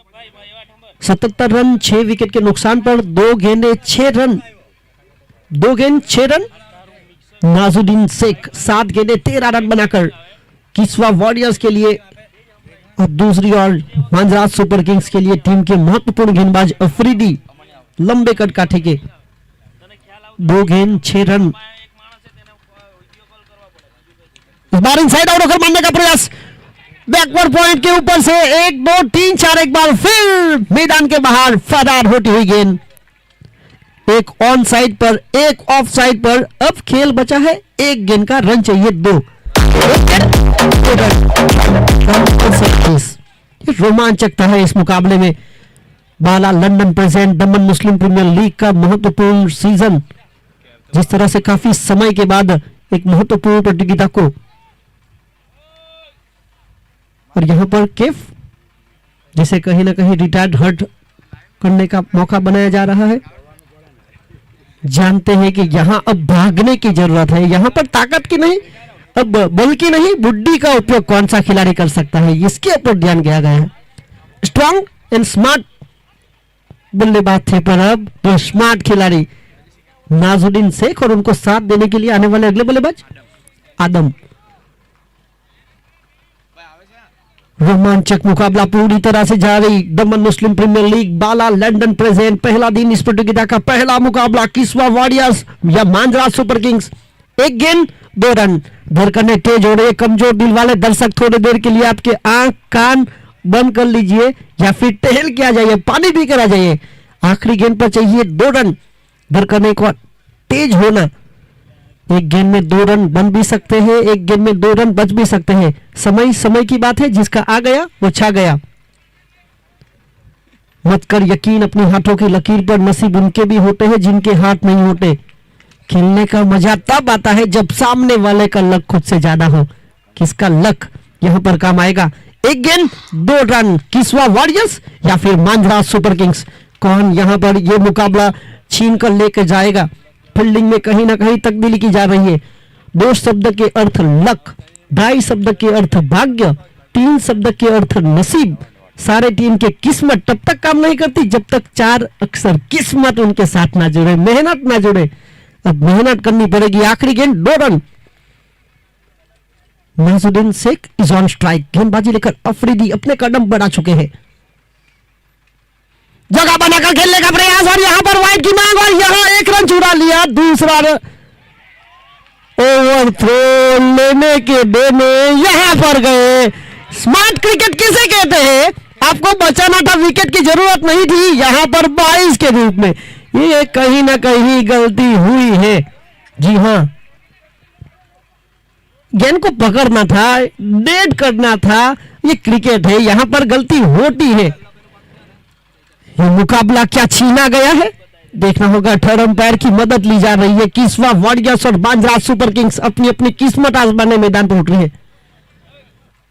भाई भाई 77 रन 6 विकेट के नुकसान पर 2 गेंदें 6 रन। 2 गेंद 6 रन। नाजुद्दीन शेख 7 गेंदें 13 रन बनाकर किस्वा वॉरियर्स के लिए और दूसरी ओर मांजरा सुपर किंग्स के लिए टीम के महत्वपूर्ण गेंदबाज अफरीदी लंबे कट काठे के 2 गेंद 6 रन। इस बार इनसाइड आउट होकर मारने का प्रयास, बैकवर्ड पॉइंट के ऊपर से 1 2 3 4 एक बार फिर मैदान के बाहर फरार होती हुई गेंद। एक ऑन साइड पर, एक ऑफ साइड पर। अब खेल बचा है एक गेंद का, रन चाहिए 2। रोमांचकता है इस मुकाबले में। बाला लंदन प्रेजेंट दमन मुस्लिम प्रीमियर लीग का महत्वपूर्ण सीजन, जिस तरह से काफी समय के बाद एक महत्वपूर्ण प्रतियोगिता को, और यहां पर केफ जिसे कहीं ना कहीं रिटायर्ड हर्ट करने का मौका बनाया जा रहा है। जानते हैं कि यहां अब भागने की जरूरत है, यहां पर ताकत की नहीं, अब बल की नहीं, बुद्धि का उपयोग कौन सा खिलाड़ी कर सकता है, इसके ऊपर ध्यान दिया गया है। स्ट्रॉन्ग एंड स्मार्ट बल्लेबाज थे, पर अब तो स्मार्ट खिलाड़ी नाजुद्दीन शेख और उनको साथ देने के लिए आने वाले अगले बल्लेबाज आदम। रोमांचक मुकाबला पूरी तरह से जारी। दमन मुस्लिम प्रीमियर लीग बाला लंदन प्रेजेंट, पहला दिन इस प्रतियोगिता का, पहला मुकाबला किस्वा वॉरियर्स या मांजरा सुपर किंग्स। एक गेंद 2 रन। धड़कने तेज हो रहे, कमजोर दिल वाले दर्शक थोड़ी देर के लिए आपके आंख कान बंद कर लीजिए या फिर टहल के आ जाइए, पानी पी कर आ जाइए। आखिरी गेंद पर चाहिए 2 रन। धड़कने को तेज होना। एक गेंद में 2 रन बन भी सकते हैं, एक गेंद में 2 रन बच भी सकते हैं। समय समय की बात है, जिसका आ गया वो छा गया। मत कर यकीन अपने हाथों की लकीर पर, नसीब उनके भी होते हैं जिनके हाथ नहीं होते। खेलने का मजा तब आता है जब सामने वाले का लक खुद से ज्यादा हो। किसका लक यहां पर काम आएगा। एक गेंद 2 रन। किस्वा वॉरियर्स या फिर मांजरा सुपर किंग्स, कौन यहां पर यह मुकाबला छीन कर लेकर जाएगा। फील्डिंग में कहीं ना कहीं तब्दीली की जा रही है। 2 शब्द के अर्थ लक, 2.5 शब्द के अर्थ भाग्य, 3 शब्द के अर्थ नसीब। सारे टीम के किस्मत तब तक काम नहीं करती जब तक 4 अक्षर किस्मत उनके साथ ना जुड़े, मेहनत ना जुड़े। अब मेहनत करनी पड़ेगी। आखिरी गेंद 2 रन। Najuddin Shaikh is on strike. गेंदबाजी लेकर अफरीदी अपने कदम बढ़ा चुके हैं। जगह बनाकर खेलने का प्रयास और यहां पर वाइड की मांग और यहां 1 रन चुरा लिया। दूसरा ओवर थ्रो लेने के देने यहां पर गए। स्मार्ट क्रिकेट किसे कहते हैं। आपको बचाना था, विकेट की जरूरत नहीं थी। यहां पर 22 के रूप में ये कहीं ना कहीं गलती हुई है। जी हां, गेंद को पकड़ना था, डेड करना था। ये क्रिकेट है, यहां पर गलती होती है। ये मुकाबला क्या छीना गया है, देखना होगा। थर्ड अंपायर की मदद ली जा रही है। किस्वा वॉरियर्स और मांजरा सुपर किंग्स अपनी अपनी किस्मत आजमाने मैदान पर उतरी है।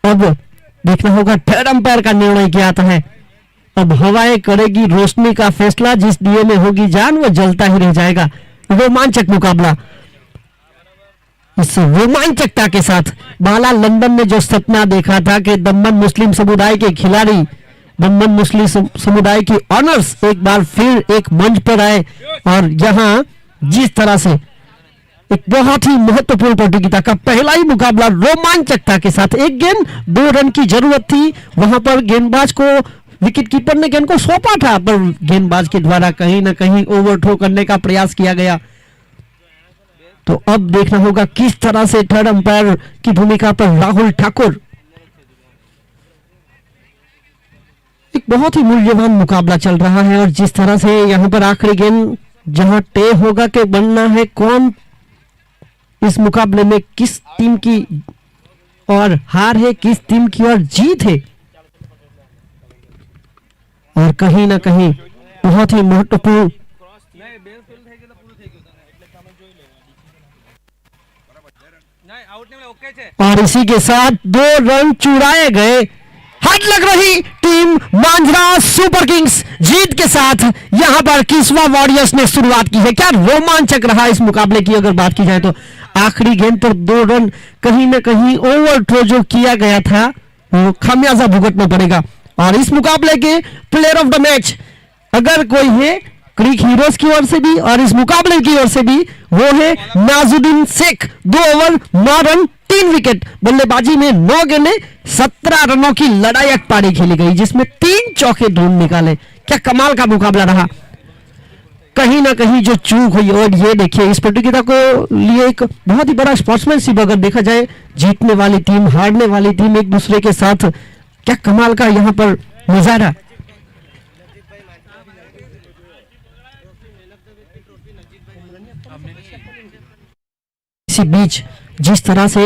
अब देखना होगा थर्ड अंपायर का निर्णय क्या आता है। अब हवाएं करेगी रोशनी का फैसला, जिस दिए में होगी जान वो जलता ही रह जाएगा। रोमांचक मुकाबला। इस रोमांचकता के साथ बाला लंदन ने जो सपना देखा था कि दमन मुस्लिम समुदाय के खिलाड़ी, दमन मुस्लिम समुदाय की ऑनर्स एक बार फिर एक मंच पर आए और यहां जिस तरह से एक बहुत ही महत्वपूर्ण प्रतियोगिता का पहला ही मुकाबला रोमांचकता के साथ, एक गेंद 2 रन की जरूरत थी। वहां पर गेंदबाज को विकेट कीपर ने गेंद को सौंपा था, पर गेंदबाज के द्वारा कहीं ना कहीं ओवरथ्रो करने का प्रयास किया गया। तो अब देखना होगा किस तरह से थर्ड अंपायर की भूमिका पर राहुल ठाकुर। एक बहुत ही मूल्यवान मुकाबला चल रहा है और जिस तरह से यहां पर आखिरी गेंद जहां तय होगा कि बनना है कौन इस मुकाबले में, किस टीम की और हार है, किस टीम की और जीत है। और कहीं ना कहीं बहुत ही महत्वपूर्ण और इसी के साथ 2 रन चुराए गए। हाथ लग रही टीम मांजरा सुपर किंग्स जीत के साथ यहां पर किस्वा वॉरियर्स ने शुरुआत की है। क्या रोमांचक रहा इस मुकाबले की अगर बात की जाए तो। आखिरी गेंद पर 2 रन, कहीं ना कहीं ओवरथ्रो जो किया गया था वो खामियाजा भुगतना पड़ेगा। और इस मुकाबले के प्लेयर ऑफ द मैच अगर कोई है क्रिक हीरोज की ओर से भी और इस मुकाबले की ओर से भी, वो है नाजुद्दीन शेख। 2 over 9 run 3 wicket. बल्लेबाजी में 9 गेंदें 17 रनों की लड़ायक पारी खेली गई, जिसमें 3 चौके ढूंढ निकाले। क्या कमाल का मुकाबला रहा। कहीं ना कहीं जो चूक हुई। और ये देखिए इस प्रतियोगिता को लिए एक बहुत ही बड़ा स्पोर्ट्समैनशिप अगर देखा जाए, जीतने वाली टीम हारने वाली टीम एक दूसरे के साथ, क्या कमाल का यहाँ पर नजारा। इसी बीच जिस तरह से